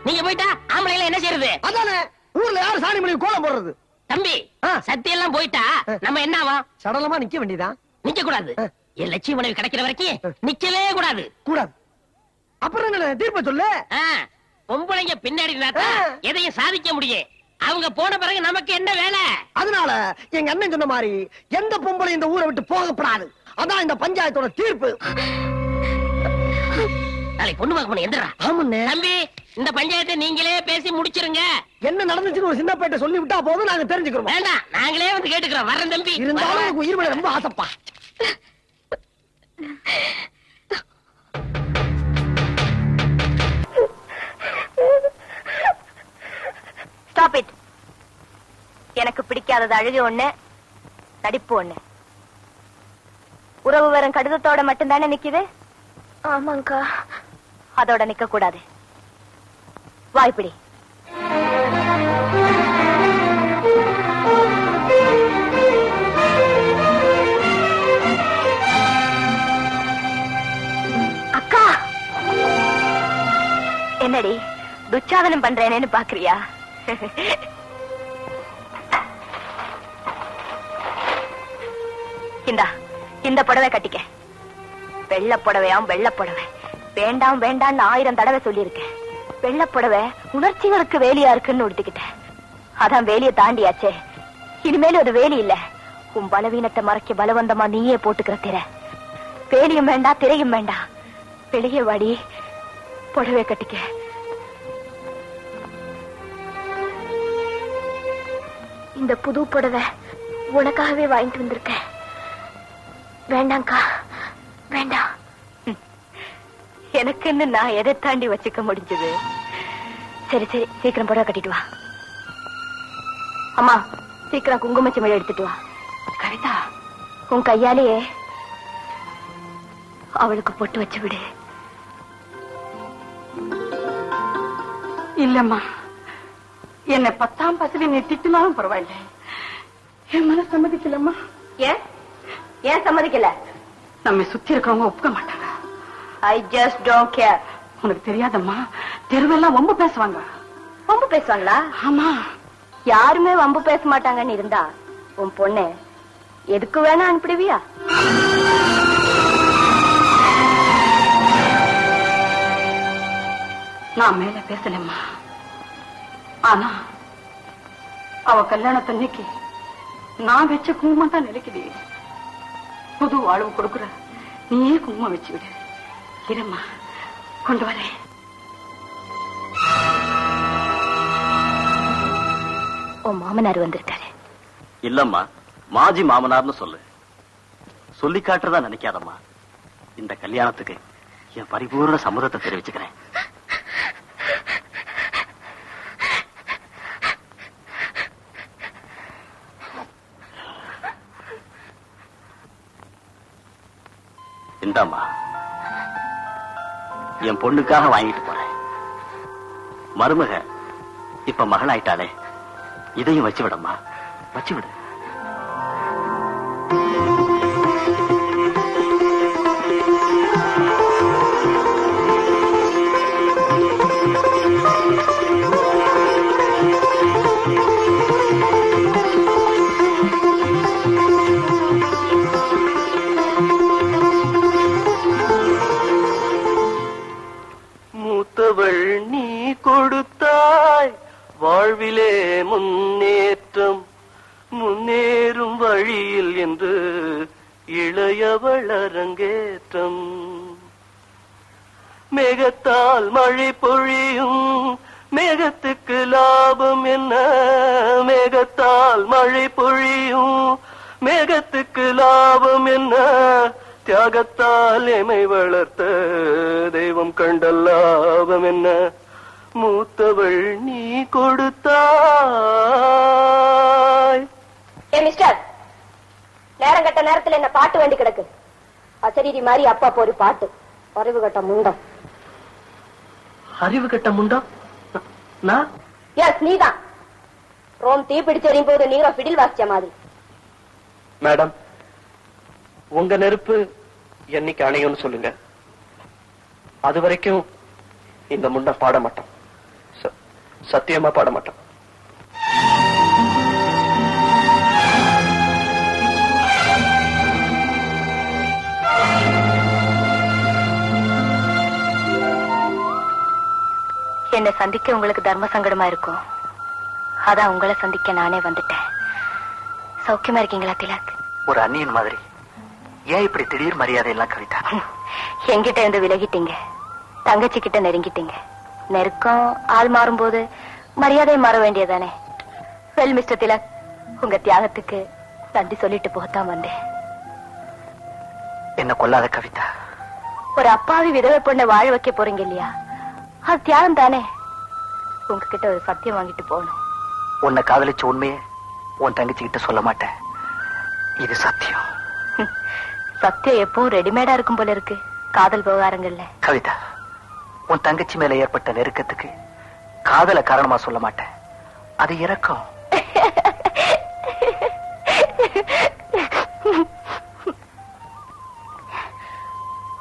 நீங்க போயிட்டா ஆம்பளைல என்ன செய்யறது? அதானே, ஊர்ல யாரு சாணி மணி கோலம் போடுறது? தம்பி, சத்தியெல்லாம் போயிட்டா நம்ம என்ன ஆகும்? சடலமா நிக்க வேண்டியதான். நிக்க கூடாது. என் லட்சிய மனைவி கிடைக்கிற வரைக்கும் நிக்கவே கூடாது. கூடாது. அப்புறம் என்ன தீர்ப்ப சொல்லு. பொம்பளைங்க பின்னாடி எதையும் சாதிக்க முடியும். அவங்க போன பிறகு நமக்கு என்ன வேலை? அதனால எங்க அண்ணன் சொன்ன மாதிரி எந்த பொம்பளை இந்த ஊரை விட்டு போகப்படாது. அதான் இந்த பஞ்சாயத்தோட தீர்ப்பு. நாளைக்கு பொண்ணு பார்க்க போன எந்திரா. ஆமாண்ணே. தம்பி, இந்த பஞ்சாயத்தை நீங்களே பேசி முடிச்சிருங்க. என்ன நடந்துச்சுன்னு ஒரு சின்ன பேட்ட சொல்லி விட்டா போதும், நாங்க தெரிஞ்சுக்கிறோம். வேண்டாம், நாங்களே வந்து கேட்டுக்கிறோம். வரேன் தம்பி. இருந்தாலும் எனக்கு உயிர் மேல ரொம்ப ஆசைப்பா. Stop it. எனக்கு பிடிக்காதது அழுகு ஒண்ணு, நடிப்பு ஒண்ணு. உறவு வரும் கடிதத்தோட மட்டும்தானே நிக்குது? ஆமாங்கா. அதோட நிக்க கூடாது. வாய்ப்பிடி. அக்கா, என்னடி துச்சாதனம் பண்றேனேன்னு பாக்குறியா? இந்த புடவை கட்டிக்க. வெள்ள புடவையாம் வெள்ள புடவை வேண்டாம் வேண்டாம்னு 1000 தடவை சொல்லியிருக்கேன். வெள்ள புடவை உணர்ச்சிகளுக்கு வேலியா இருக்குன்னு உடுத்திக்கிட்டேன். அதான் வேலியை தாண்டியாச்சே. இனிமேல் ஒரு வேலி இல்ல. உன் பலவீனத்தை மறைக்க பலவந்தமா நீயே போட்டுக்கிற திரை. வேலியும் வேண்டாம், திரையும் வேண்டாம். வெளியே வாடி, புடவை கட்டிக்க. இந்த புது புடவை உனக்காகவே வாங்கிட்டு வந்திருக்கேன். வேண்டாம்க்கா, வேண்டாம். எனக்குன்னு நான் எதை தாண்டி வச்சுக்க முடிஞ்சது? சரி சரி, சீக்கிரம் புடவை கட்டிட்டு வா. அம்மா, சீக்கிரம் குங்குமச்சிமிழ் எடுத்துட்டு வா. கவிதா, உன் கையாலேயே அவளுக்கு பொட்டு வச்சு விடு. இல்லம்மா, என்னை 10ஆம் பசங்க நீ திட்டினாலும் பரவாயில்ல, என் மன சம்மதிக்கலம்மா. ஏன் சம்மதிக்கல? நம்ம சுத்தி இருக்கவங்க ஒப்புக்க மாட்டாங்க. I just don't care. உனக்கு தெரியாதம்மா, தெருவெல்லாம் வம்பு பேசுவாங்க. வம்பு பேசுவாங்களா? ஆமா. யாருமே வம்பு பேச மாட்டாங்கன்னு இருந்தா உன் பொண்ணு எதுக்கு வேணா அனுப்பிடுவியா? நான் மேல பேசலம்மா. ஆனா அவ கல்யாணத்தன்னைக்கு நான் வச்ச குங்குமம் தான் நிலைக்குது. புது வாழ்வு கொடுக்குற நீயே குங்குமம் வச்சு விடு. இரும்மா, கொண்டு வரேன். உன் மாமனார் வந்திருக்காரு. இல்லம்மா, மாஜி மாமனார்னு சொல்லு. சொல்லி காட்டுறதா நினைக்காதம்மா. இந்த கல்யாணத்துக்கு என் பரிபூர்ண சம்மதத்தை தெரிவிச்சுக்கிறேன். இந்தாம்மா, என் பொண்ணுக்காக வாங்கிட்டு போறேன். மருமக இப்ப மகளாயிட்டாலே இதையும் வச்சு விடம்மா, வச்சு விடு. மூத்தவள் நீ கொடுத்தாய் வாழ்விலே முன்னேற்றம், முன்னேறும் வழியில் என்று இளையவள் அரங்கேற்றம். மேகத்தால் மழை பொழியும் மேகத்துக்கு லாபம் என்ன, மேகத்தால் மழை பொழியும் மேகத்துக்கு லாபம் என்ன, தியாகத்தால் எமை வளர்த்த தெய்வம் கண்ட லாபம் என்ன, மூத்தவள் நீ கொடுத்தாய். ஏ மிஸ்டர், நேரம் கட்ட நேரத்துல என்ன பாட்டு வேண்டி கிடக்கு. அசரீரி மாதிரி அப்பா போரு பாட்டு. அறிவு கட்ட முண்டம். அறிவு கட்ட முண்டம்? நான்? எஸ், நீதான். ரோம் தீ பிடிச்செறியும் போது நீங்க பிடில் வாசிச்ச மாதிரி. மேடம், உங்க நெருப்பு என்னைக்கு அணையும்னு சொல்லுங்க. அது வரைக்கும் இந்த முண்டம் பாட மாட்டோம். சத்தியமா பாட மாட்டோம். என்னை சந்திக்க உங்களுக்கு தர்ம சங்கடமா இருக்கும். அதான் உங்களை சந்திக்க நானே வந்துட்டேன். சௌக்கியமா இருக்கீங்களா திலக்? ஒரு அந்நியன் மாதிரி ஏன் இப்படி திடீர் மரியாதை எல்லாம் கவிதா? என்கிட்ட இருந்து விலகிட்டீங்க, தங்கச்சி கிட்ட நெருங்கிட்டீங்க. நெருக்கம் ஆள் மாறும்போது மரியாதை மாற வேண்டியதானே. வெல் மிஸ்டர் திலக், உங்க தியாகத்துக்கு நன்றி சொல்லிட்டு போகத்தான் வந்தேன். என்ன கொல்லாத கவிதா. ஒரு அப்பாவி விதவை பொண்ண வாழ வைக்க போறீங்க இல்லையா, அது தியாகம் தானே. உங்ககிட்ட ஒரு சத்தியம் வாங்கிட்டு போகணும். உன்னை காதலிச்ச உண்மையை உன் தங்கச்சி கிட்ட சொல்ல மாட்டேன். இது சத்தியம். சத்தியம் எப்பவும் ரெடிமேடா இருக்கும் போல இருக்கு காதல் விவகாரங்கள்ல. கவிதா, உன் தங்கச்சி மேல ஏற்பட்ட நெருக்கத்துக்கு காதல காரணமா சொல்ல மாட்டேன். அது இரக்கம்.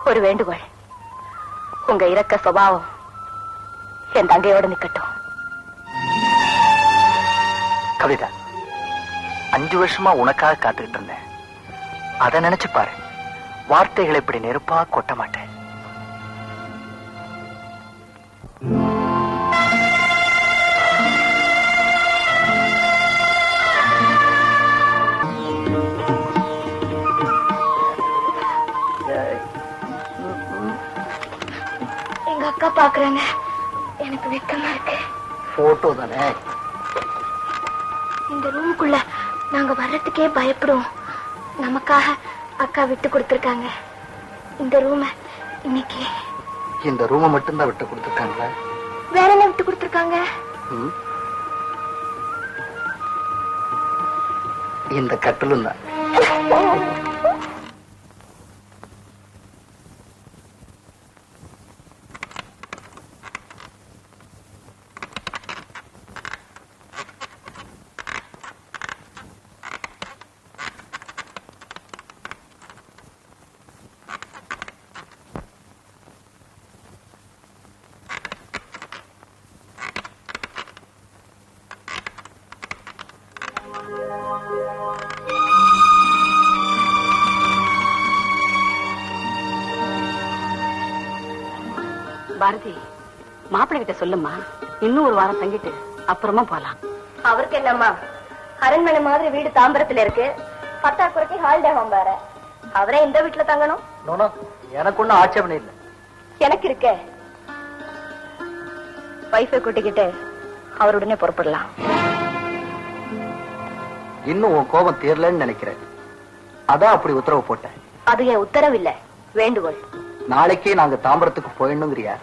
ஒரு வேண்டுகோள், உங்க இரக்க சுபாவம் என் தங்கையோட நிக்கட்டும். கவிதா, 5 வருஷமா உனக்காக காத்துக்கிட்டு இருந்தேன். அதை நினைச்சு பாரு, வார்த்தைகளை இப்படி நெருப்பா கொட்ட மாட்டேன். எங்க அக்கா பாக்குறாங்க, எனக்கு வெக்கமா இருக்கு. போட்டோ தானே. இந்த ரூமுக்குள்ள நாங்க வர்றதுக்கே பயப்படுவோம். நமக்காக அக்கா விட்டு கொடுத்திருக்காங்க இந்த ரூம. இன்னைக்கு இந்த ரூமை மட்டும்தான் விட்டு கொடுத்துருக்காங்களா? வேற என்ன விட்டு கொடுத்திருக்காங்க? இந்த கட்டிலும் தான். பாரதி, மாப்பிள்ளை கிட்ட சொல்லுமா, இன்னும் ஒரு வாரம் தங்கிட்டு அப்புறமா போலாம். அவருக்கு என்னம்மா, அரண்மனை மாதிரி வீடு தாம்பரத்துல இருக்கு, பத்தாக்குறைக்கு ஹாலிடே ஹோம் வேற. அவரே இந்த வீட்டுல தங்கணும். எனக்கு ஒண்ணும் ஆட்சேபனை இல்லை. எனக்கு இருக்க வைஃபை கூட்டிக்கிட்டு அவருடனே புறப்படலாம். இன்னும் உன் கோபம் தீரலன்னு நினைக்கிறேன். அதான் அப்படி உத்தரவு போட்டேன். அது என் உத்தரவு இல்ல, வேண்டுகோள். நாளைக்கே நாங்க தாம்பரத்துக்கு போயிடணுங்கிறியா?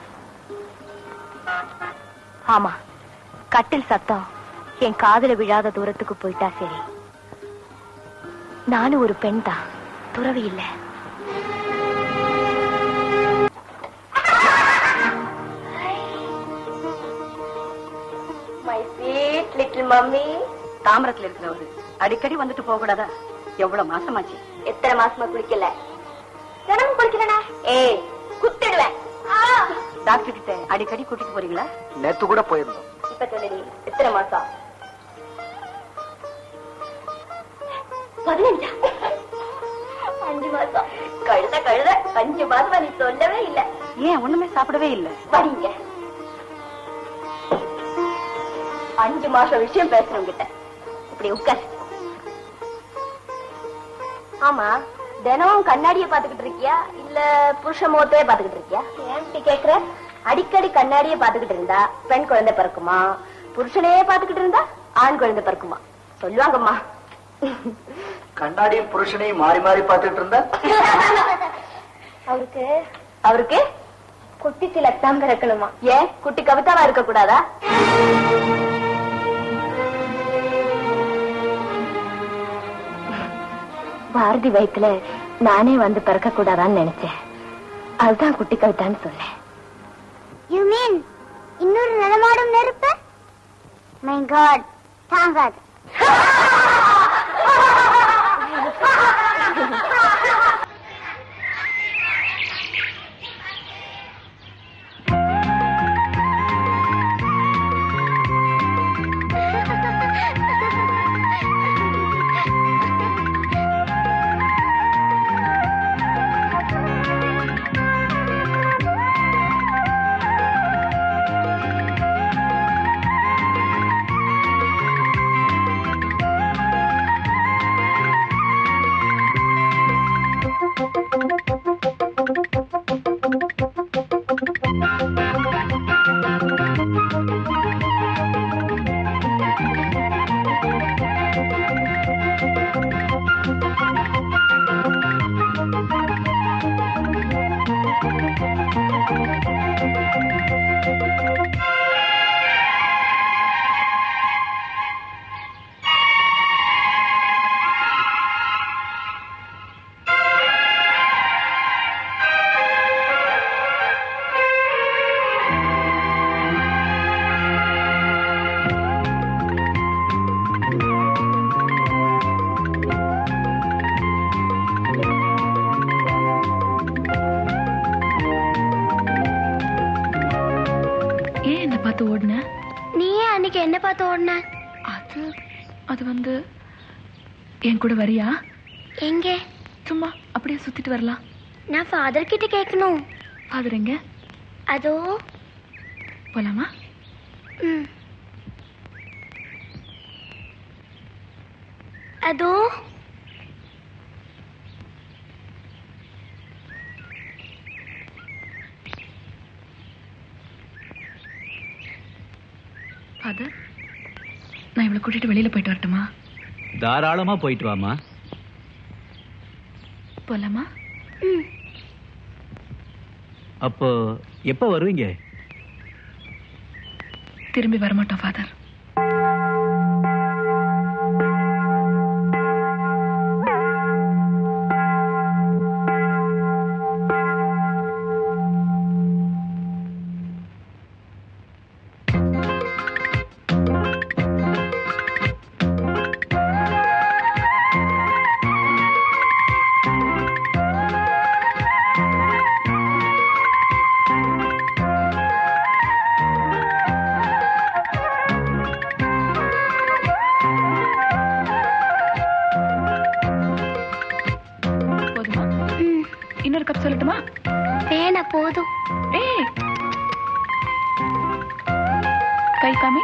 ஆமா, கட்டில் சத்தம் என் காதுல விழாத தூரத்துக்கு போயிட்டா சரி. நானும் ஒரு பெண் தான், துறவி இல்ல. My sweet little mummy. தாம்பரத்துல இருக்கிறவரு அடிக்கடி வந்துட்டு போக கூடாதா? எவ்வளவு மாசமாச்சு? எத்தனை மாசமா குளிக்கல? தினமும் குளிக்கலனா ஏய் குத்திடுவேன். டாக்டர் கிட்ட அடிக்கடி கூட்டிட்டு போறீங்களா? நேத்து கூட போயிருந்தோம். இப்ப சொல்லி எத்தனை மாசம்? 15. 5 மாசம். கழுத 5 மாசமா நீ சொல்லவே இல்ல. ஏன் ஒண்ணுமே சாப்பிடவே இல்ல? வரீங்க 5 மாசம் விஷயம் பேசுறவங்க கிட்ட இப்படி உட்கார். ஆமா, தினமும் கண்ணாடிய பாத்துக்கிட்டு இருக்கியா இல்ல புருஷ முகத்தையே பாத்துக்கிட்டு இருக்கியா? ஏன் இப்படி கேக்குற? அடிக்கடி கண்ணாடிய பாத்துக்கிட்டு இருந்தா பெண் குழந்தை பிறக்குமா, புருஷனையே பாத்துக்கிட்டு இருந்தா ஆண் குழந்தை பிறக்குமா சொல்லுவாங்கம்மா. கண்ணாடியும் புருஷனையும் மாறி மாறி பார்த்துட்டு இருந்தா அவருக்கு குட்டி திலக்கம் பிறக்கணுமா? ஏன் குட்டி கவிதாவா இருக்க கூடாதா? பாரதி வயித்துல நானே வந்து பிறக்க கூடாதான்னு நினைச்சேன். அதுதான் குட்டி கவிதான்னு சொன்னேன். You mean இன்னொரு நடமாடும் நெருப்பு? My God, தாங்காது. என்ன பார்த்து ஓடுன? அது வந்து என் கூட வரியா? எங்க? சும்மா அப்படியே சுத்திட்டு வரலாம். நான் ஃபாதர் கிட்ட கேட்கணும். ஃபாதர் எங்க? அதோ. போலாமா? அதோ. ஃபாதர், நான் இவளை கூட்டிட்டு வெளியில போயிட்டு வரட்டுமா? தாராளமா போயிட்டு வாமா. போலாமா? அப்போ எப்ப வருவீங்க? திரும்பி வரமாட்டோம் ஃபாதர். கை காமி.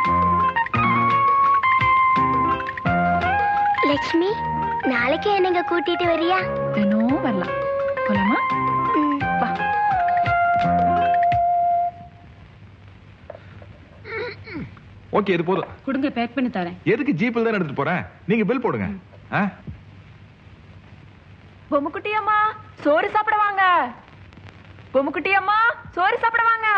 லக்ஷ்மி, நாளைக்கு என்னங்க கூட்டிட்டு வரியா? தினம் வரலாம். போலாமா? வா. ஓகே, இது போதும். கொடுங்க, பேக் பண்ணி தரேன். எதுக்கு ஜீப்பில் தான் எடுத்துட்டு போறேன்? நீங்க பில் போடுங்க. பொம்முக்குட்டி அம்மா சோறு சாப்பிட வாங்க. பொம்முக்குட்டி அம்மா சோறு சாப்பிட வாங்க.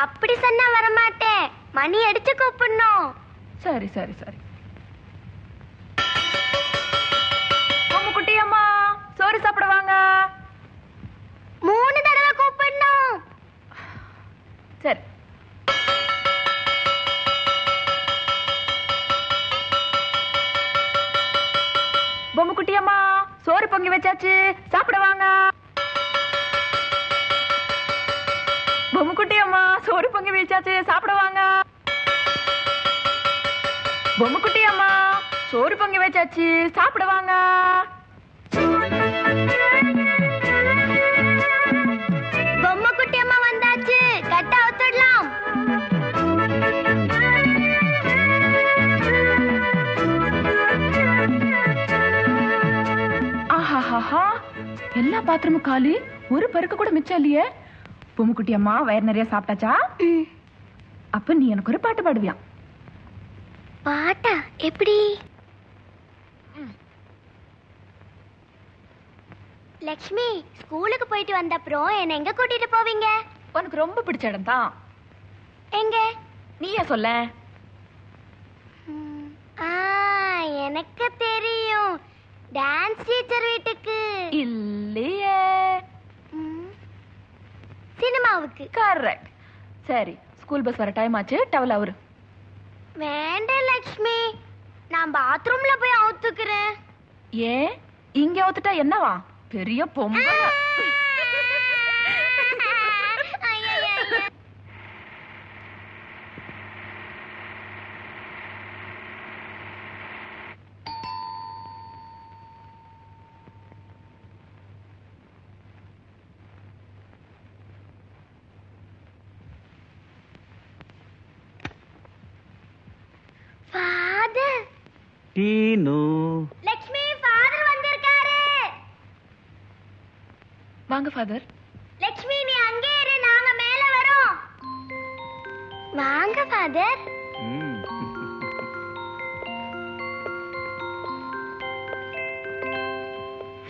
அப்படி சொன்னா வரமாட்டேன். மணி அடிச்சு கூப்பிடணும். சரி சரி சரி. பொம்முக்குட்டி அம்மா சோறு சாப்பிட வாங்க. 3 தடவை கூப்பிடணும். சரி. பொம்முக்குட்டி அம்மா சோறு பொங்கி வச்சாச்சு, சாப்பிட வாங்க. பொம்முக்குட்டி அம்மா சோறு பொங்கி வச்சாச்சு, சாப்பிட வாங்க. பொம்முக்குட்டி அம்மா சோறு பொங்கி வச்சாச்சு, சாப்பிட வாங்க. பொம்முக்குட்டி அம்மா வந்தாச்சு, கட்ட அவுத்துடலாம். ஆஹா, எல்லா பாத்திரமும் காலி, ஒரு பருக்கு கூட மிச்சம் இல்லையே. பொம்முக்குட்டி அம்மா வயிறு நிறைய சாப்பிட்டாச்சா? அப்ப நீ எனக்கு ஒரு பாட்டு பாடுவியா? பாட்டா? எப்படி? லக்ஷ்மி, ஸ்கூலுக்கு போயிட்டு வந்த அப்புறம் என்ன எங்க கூட்டிட்டு போவீங்க? உனக்கு ரொம்ப பிடிச்ச இடம் தான். எங்க? நீயே சொல்ல. எனக்கு தெரியும், டான்ஸ் டீச்சர் வீட்டுக்கு. இல்லையே. சினிமாவுக்கு. கரெக்ட். சரி, ஸ்கூல் பஸ் வர டைம் ஆச்சு, டவல் அவரு. வேண்டாம் லக்ஷ்மி, நான் பாத்ரூம்ல போய் அவுத்துக்கிறேன். ஏன் இங்க அவுத்துட்டா என்னவா? பெரிய பொம்மை. டீனு. லக்ஷ்மி, ஃபாதர் வந்திருக்காரு. வாங்க ஃபாதர். லக்ஷ்மி, நீ அங்கே இரு, நாங்க மேல வரோம். வாங்க ஃபாதர்.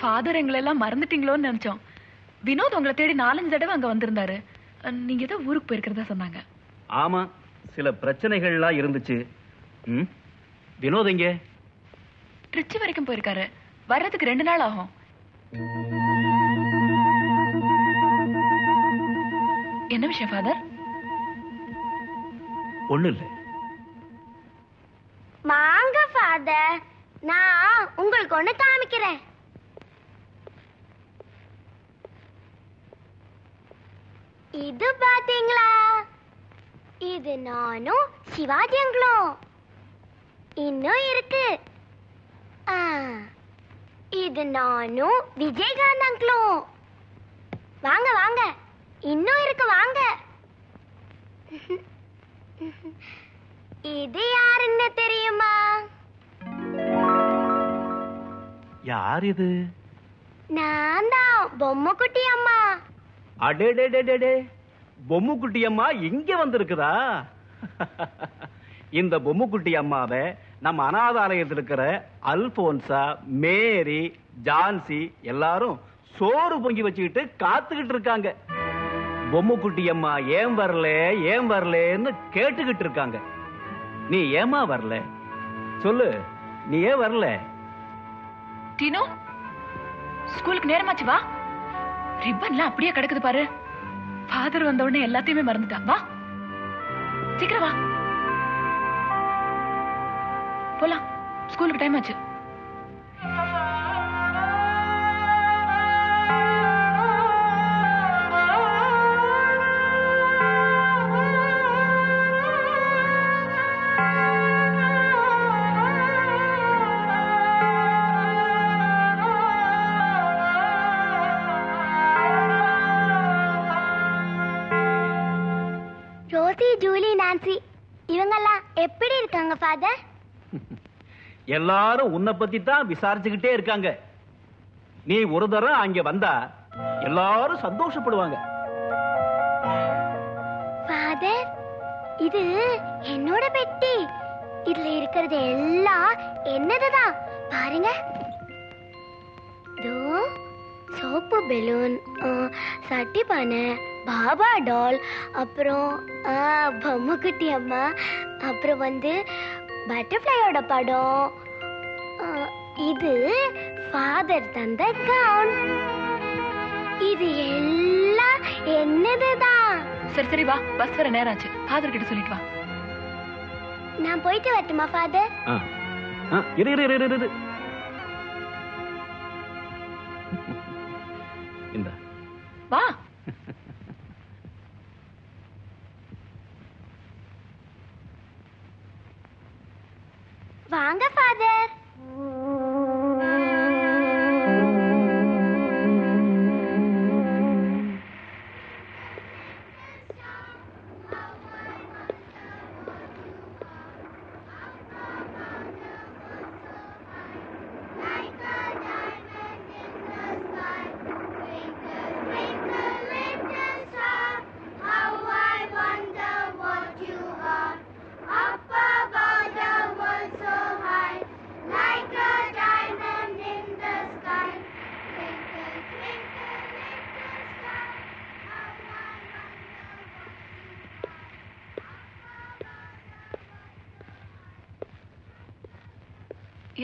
ஃபாதர் எங்களை எல்லாம் மறந்துட்டீங்களோன்னு நினைச்சோம். வினோத் உங்களை தேடி 4-5 தடவை அங்க வந்திருந்தாரு. நீங்க ஏதோ ஊருக்கு போயிருக்கிறதா சொன்னாங்க. ஆமா, சில பிரச்சனைகள்லாம் இருந்துச்சு. வினோத் எங்க? திருச்சி வரைக்கும் போயிருக்காரு. வர்றதுக்கு 2 நாள் ஆகும். என்ன விஷயம் ஃபாதர்? ஒண்ணு இல்ல. வாங்க ஃபாதர், நான் உங்களுக்கு ஒண்ணு காமிக்கிறேன். இது பாத்தீங்களா? இது நானும் சிவாஜி அங்கிளும். இன்னும் இருக்கு. இது நானும் விஜயகாந்த் அங்கிளும். வாங்க வாங்க, இன்னும் இருக்கு, வாங்க. இது யாருன்னு தெரியுமா? யார் இது? நான் தான், பொம்முக்குட்டி அம்மா. அடே, பொம்முக்குட்டி அம்மா இங்க வந்திருக்குதா? இந்த பொம்முக்குட்டி அம்மாவை நம்ம அனாதாலயத்தில் இருக்கிற அல்போன்சா, மேரி, ஜான்சி எல்லாரும் சோறு பொங்கி வச்சுக்கிட்டு காத்துக்கிட்டு இருக்காங்க. பொம்முக்குட்டி அம்மா ஏன் வரலன்னு கேட்டுக்கிட்டு இருக்காங்க. நீ ஏமா வரல? சொல்லு, நீ ஏன் வரல? டீனு, ஸ்கூலுக்கு நேரமாச்சு, வா. ரிப்பன்லாம் அப்படியே கிடக்குது பாரு. ஃபாதர் வந்த உடனே எல்லாத்தையுமே மறந்துட்டான். வா, சீக்கிரம் வா, போலாம். ஸ்கூலுக்கு டைம் ஆச்சு. ரோசி, ஜூலி, நான்சி இவங்கெல்லாம் எப்படி இருக்காங்க ஃபாதர்? எல்லாரும் உன்னை பத்தி தான் விசாரிச்சுக்கிட்டே இருக்காங்க. நீ ஒரு தரம் அங்க வந்தா எல்லாரும் சந்தோஷப்படுவாங்க. ஃபாதர், இது என்னோட பெட்டி. இதுல இருக்கிறது எல்லாம் என்னதுதான் பாருங்க. சோப்பு, பெலூன், சட்டி பானை, பாபா டால், அப்புறம் பொம்மைக்குட்டி அம்மா, அப்புறம் பட்டர்ஃப்ளையோட படம். இது ஃபாதர் தந்த கவுன். இது எல்லாம் என்னதுதான். சரி சரி வா, பஸ் வர நேரம் ஆச்சு. ஃபாதர் கிட்ட சொல்லிட்டு வா. நான் போயிட்டு வரட்டுமா ஃபாதர்? இரு. இந்த வா. வாங்க ஃபாதர்.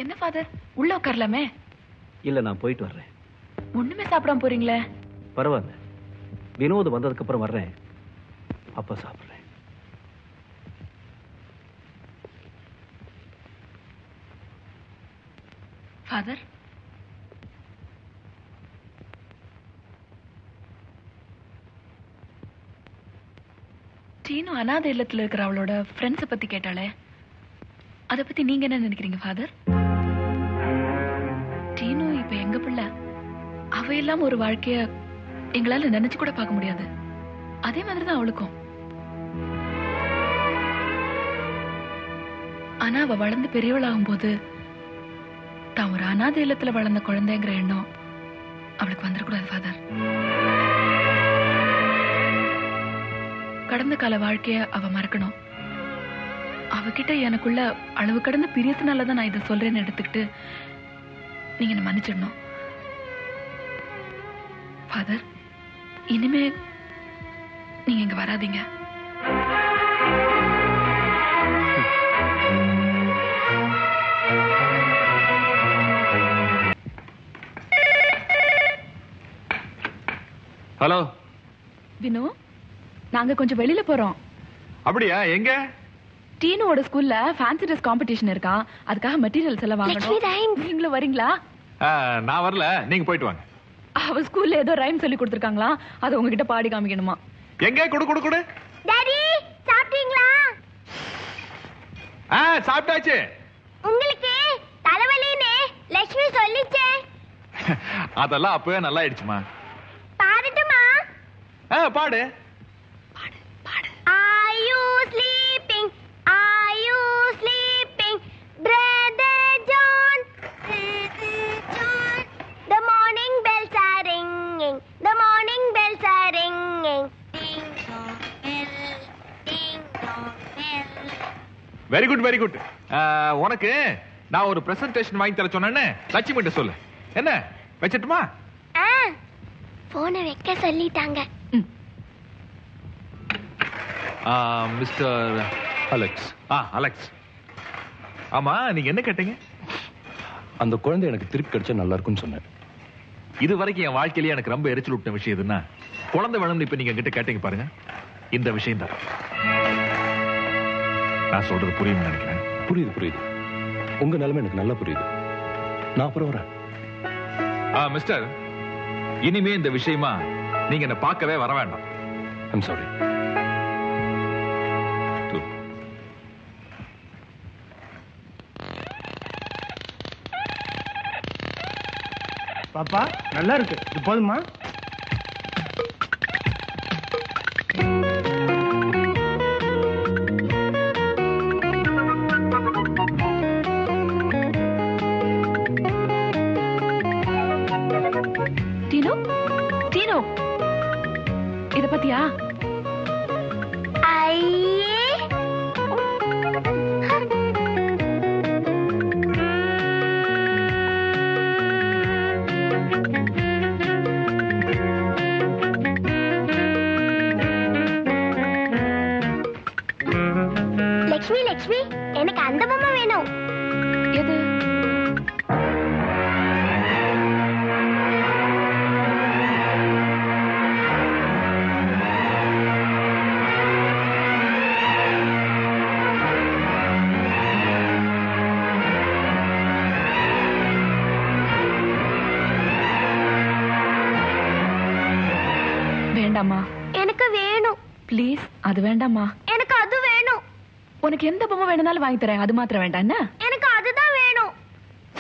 என்ன ஃபாதர், உள்ள உட்காரலாமே? இல்ல, நான் போயிட்டு வர்றேன். ஒண்ணுமே சாப்பிடாம போறீங்களே? பரவாயில்ல, வினோத் வந்ததுக்கு அப்புறம் வர்றேன், அப்ப சாப்பிடுறேன். ஃபாதர், டீனு அனாதை இல்லத்துல இருக்கிற அவளோட ஃப்ரெண்ட்ஸை பத்தி கேட்டாளே, அதை பத்தி நீங்க என்ன நினைக்கிறீங்க ஃபாதர்? டீனு இப்ப எங்க பிள்ளை. அவ எல்லாம் ஒரு வாழ்க்கைய எங்களால நினைச்சு கூட பார்க்க முடியாது. அதே மாதிரிதான் அவளுக்கும். ஆனா அவ வளர்ந்து பெரியவளாகும் போது தான் ஒரு அனாதை இல்லத்துல வளர்ந்த குழந்தைங்கிற எண்ணம் அவளுக்கு வந்துடக்கூடாது ஃபாதர். கடந்த கால வாழ்க்கைய அவ மறக்கணும். அவகிட்ட எனக்குள்ள அளவு கடந்த பிரியத்தினாலதான் நான் இதை சொல்றேன்னு எடுத்துக்கிட்டு நீங்க என்ன மன்னிச்சிடணும் ஃபாதர். இனிமே நீங்க இங்க வராதீங்க. ஹலோ வினு, நாங்க கொஞ்சம் வெளியில போறோம். அப்படியா? எங்க? டீனோட ஸ்கூல்ல ஃபேன்சி ட்ரெஸ் காம்படிஷன் இருக்கா, அதுக்காக மெட்டீரியல்ஸ் எல்லாம் வாங்கணும். நீங்களும் வரீங்களா? நான் வரல, நீங்க போயிட்டு வாங்க. அவ ஸ்கூல்ல ஏதோ ரைம் சொல்லி கொடுத்திருக்காங்களா, அதை உங்ககிட்ட பாடி காமிக்கணுமா? எங்க? குடு. டாடி, சாப்பிட்டீங்களா? சாப்பிட்டாச்சு. உங்களுக்கு தலைவலின்னு லட்சுமி சொல்லிச்சே. அதெல்லாம் அப்பவே நல்லா ஆயிடுச்சுமா. பாடட்டுமா? பாடு. Are you sleeping? Are you sleeping? Brother John. The morning bells are ringing. The morning bells are ringing. Ding dong bell. Ding dong bell. Very good. உனக்கு நான் ஒரு பிரசன்டேஷன் வாங்கி தர சொன்னேன்னு லட்சுமி கிட்ட சொல்லு. என்ன வச்சிட்டுமா? போனை வைக்க சொல்லிட்டாங்க. Mister Alex. அலெக்ஸ், ஆமா, நீங்க என்ன கேட்டீங்க? அந்த குழந்தை எனக்கு திருப்பி கிடைச்சா நல்லா இருக்கும்னு சொன்னேன். இது வரைக்கும் என் வாழ்க்கையிலேயே எனக்கு ரொம்ப எரிச்சல் விட்ட விஷயம் எதுன்னா, குழந்தை வேணும்னு இப்ப நீங்க கிட்ட கேட்டீங்க பாருங்க, இந்த விஷயம் தான். நான் சொல்றது புரியும்னு நினைக்கிறேன். புரியுது. உங்க நிலைமை எனக்கு நல்லா புரியுது. நான் அப்புறம் வரேன். மிஸ்டர், இனிமே இந்த விஷயமா நீங்க என்ன பார்க்கவே வர வேண்டாம். I'm sorry. பாப்பா, நல்லா இருக்கு. இது போதுமா? லக்ஷ்மி லக்ஷ்மி எனக்கு அந்த பொம்மை வேணும். எது? வேண்டாமா? எனக்கு வேணும். ப்ளீஸ், அது வேண்டாமா? எனக்கு அது வேணும். உனக்கு எந்த பொம்மை வேணும்னாலும் வாங்கி தரேன், அது மாத்திரம் வேண்டாம். என்ன? எனக்கு அதுதான் வேணும்.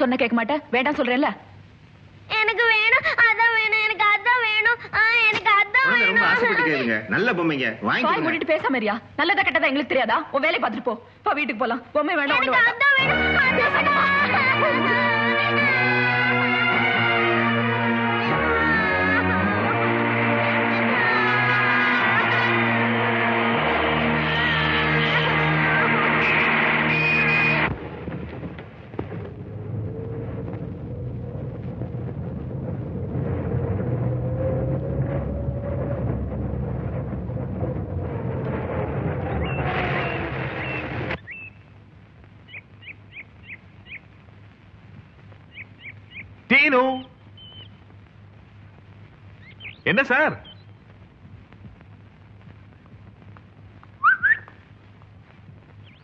சொன்ன கேட்க மாட்டேன், வேண்டாம் சொல்றேன்ல. எனக்கு வேணும், அதான் வேணும், எனக்கு அதான் வேணும், எனக்கு அதான் வேணும். ரொம்ப ஆசைப்பட்டு கேளுங்க, நல்ல பொம்மைங்க வாங்கி. வாய் மூடிட்டு பேசாம இருயா. நல்லதா கெட்டதா எங்களுக்கு தெரியாதா? உன் வேலையை பார்த்துட்டு போ வீட்டுக்கு போலாம். பொம்மை வேண்டாம், ஒண்ணு வேண்டாம். அதான் வேணும், அதான் வேணும். டீனு, என்ன சார்?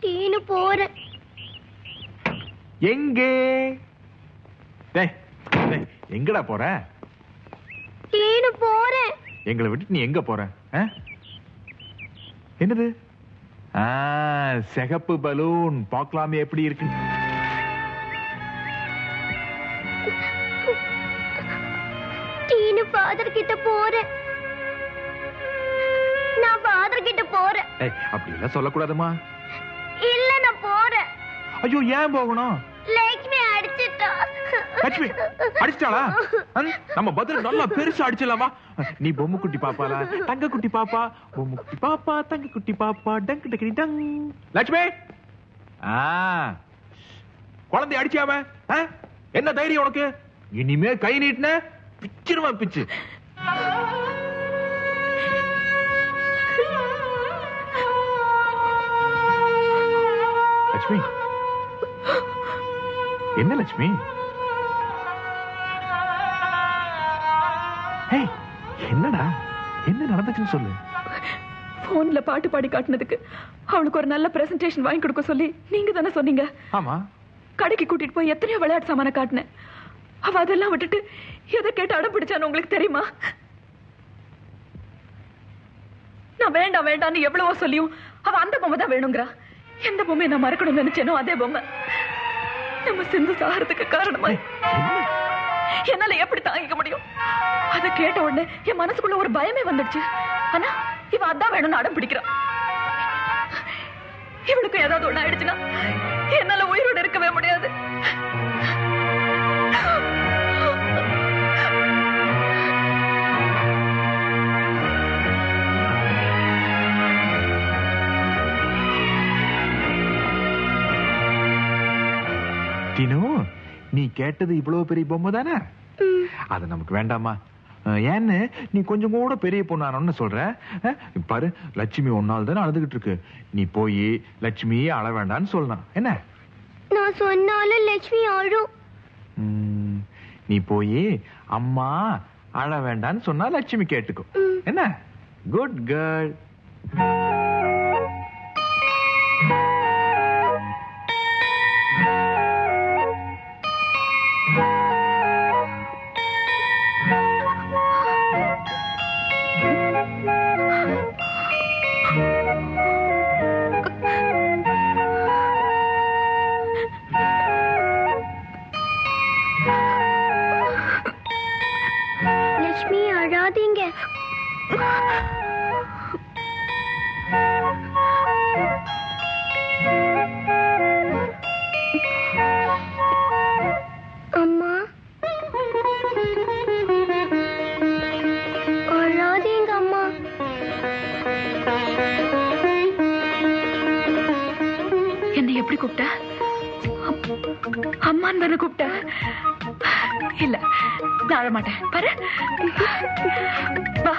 டீனு போறேன். எங்கே? எங்கடா போற? டீனு போறேன். எங்களை விட்டு நீ எங்க போற? என்னது? சிகப்பு பலூன், பார்க்கலாமே எப்படி இருக்கு. டீனு ஃபாதர் கிட்ட போறேன். நான் ஃபாதர் கிட்ட போறேன். அப்படி எல்லாம் சொல்லக்கூடாதுமா. இல்ல, நான் போறேன். ஐயோ, ஏன் போகணும்? லக்ஷ்மி அடிச்சிட்டா. லட்சுமி அடிச்சிட்டாளா? நம்ம பதில் நல்லா பெருசா அடிச்சலாமா? நீ பொம்மை குட்டி பாப்பாலா, தங்க குட்டி பாப்பா, பொம்மை குட்டி பாப்பா, தங்க குட்டி பாப்பா, டங்கு டக்கு டங். லட்சுமி, குழந்தை அடிச்சாம என்ன தைரியம் உனக்கு? இனிமே கை நீட்டின பிச்சிருவா பிச்சு. லட்சுமி, என்ன லட்சுமி? என்னடா, என்ன நடந்துச்சுன்னு சொல்லு. போன்ல பாட்டு பாடி காட்டினதுக்கு அவளுக்கு ஒரு நல்ல பிரசன்டேஷன் வாங்கி கொடுக்க சொல்லி நீங்க தானே சொன்னீங்க? ஆமா. கடைக்கு கூட்டிட்டு போய் எத்தனையோ விளையாட்டு சாமான காட்டினேன். அவ அதெல்லாம் விட்டுட்டு எதை கேட்டு அடம் பிடிச்சான்னு உங்களுக்கு தெரியுமா? நான் வேண்டாம் வேண்டாம்னு எவ்வளவோ சொல்லியும் அவ அந்த பொம்மை தான் வேணுங்கிறா. எந்த பொம்மையை நான் மறக்கணும்னு நினைச்சேனோ அதே பொம்மை நம்ம சிந்து சாகிறதுக்கு காரணமா. என்னால எப்படி தாங்கிக்க முடியும்? அதை கேட்ட உடனே என் மனசுக்குள்ள ஒரு பயமே வந்துடுச்சு. ஆனா இவ அதான் வேணும்னு அடம் பிடிக்கிறான். இவளுக்கு ஏதாவது ஒண்ணு ஆயிடுச்சுன்னா என்னால உயிரோடு இருக்கவே முடியாது. டினு, நீ கேட்டது இவ்வளவு பெரிய பொம்மை தானே? அது நமக்கு வேண்டாமா? ஏன்னு நீ கொஞ்சம் கூட பெரிய பொண்ணானு சொல்ற. பாரு, லட்சுமி ஒன்னால தானே அழுதுகிட்டு இருக்கு. நீ போய் லட்சுமியே அழ வேண்டான்னு சொல்லலாம். என்ன? நான் சொன்னாலும் லட்சுமி அழும். நீ போய் அம்மா அழ வேண்டான்னு சொன்னா லட்சுமி கேட்டுக்கும். என்ன? Good girl. லட்சுமி அழாதீங்க. அம்மா, அழாதீங்க அம்மா. என்னை எப்படி கூப்பிட்ட? அம்மான்னு தானே கூப்பிட்ட? இல்ல, நான் அழ மாட்டேன். பாரு, வா.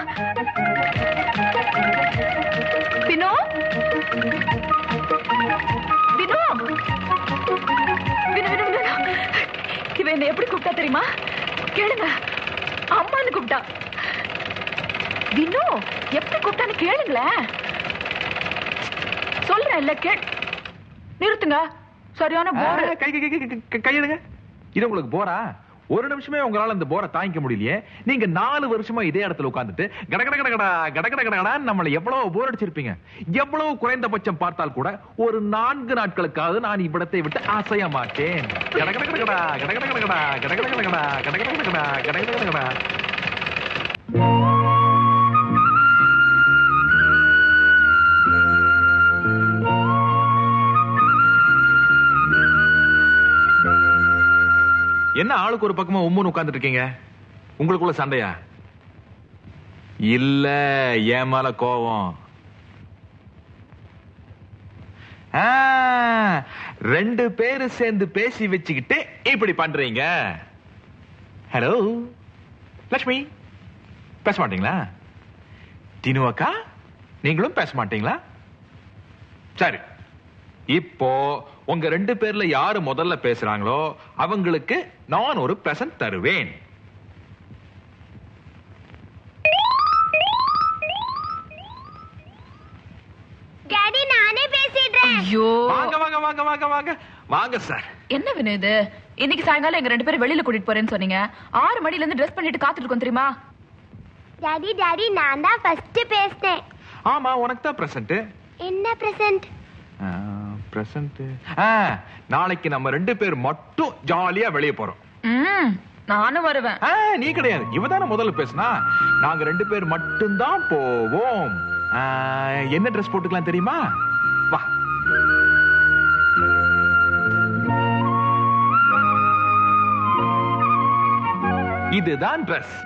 பினோ, தெரியுமா? கேளுங்க. அம்மான்னு கூப்பிட்டா. வினு எப்படி கூப்பிட்டான்னு கேளுங்களேன். சொல்றேன் இல்ல நிறுத்துங்க. சரியான போர். கையெடுங்க. இது உங்களுக்கு போரா? ஒரு நிமிஷமே உங்களால இந்த போரை தாங்கிக்க முடியலையே. நீங்க 4 வருஷமா இதே இடத்துல உட்கார்ந்துட்டு கடகடகடா நம்மள எவ்வளவு போர் அடிச்சிருப்பீங்க. எவ்வளவு குறைந்தபட்சம் பார்த்தால் கூட ஒரு 4 நாட்களுக்காவது நான் இவ்விடத்தை விட்டு அசைய மாட்டேன். கடகடகடா கடகடகடா கடகடகடா கடகடகடா கடகடகடா. என்ன ஆளுக்கு ஒரு பக்கமா உம்முன்னு உட்கார்ந்துட்டு இருக்கீங்க? உங்களுக்குள்ள சண்டையா? இல்ல என் மேல கோவம். 2 பேரு சேர்ந்து பேசி வச்சுக்கிட்டு இப்படி பண்றீங்க. ஹலோ லட்சுமி, பேச மாட்டீங்களா? டினு அக்கா, நீங்களும் பேச மாட்டீங்களா? சரி, இப்போ உங்க 2 பேர்ல யாரு முதல்ல பேசுறாங்களோ அவங்களுக்கு நான் ஒரு பிரசன்ட் தருவேன். டாடி நானே பேசிடுறேன். ஐயோ, வாங்க வாங்க வாங்க வாங்க வாங்க வாங்க சார். என்ன வினு இது? இன்னைக்கு சாயங்காலம் எங்க 2 பேரும் வெளியில கூட்டிட்டு போறேன்னு சொன்னீங்க. 6 மணில இருந்து ட்ரெஸ் பண்ணிட்டு காத்துட்டு இருக்கோம் தெரியுமா? டாடி நான் தான் ஃபர்ஸ்ட் பேசினேன். ஆமா, உனக்கு தான் பிரசன்ட். என்ன பிரசன்ட்? பிரசன்ட் நாளைக்கு நம்ம 2 பேர் மட்டும் ஜாலியா வெளியே போறோம். நானும் வருவேன். நீ கிடையாது, இவதான முதல்ல பேசினா. நாங்க 2 பேர் மட்டும்தான் போவோம். என்ன ட்ரெஸ் போட்டுக்கலாம் தெரியுமா? வா. இதுதான் ட்ரெஸ்.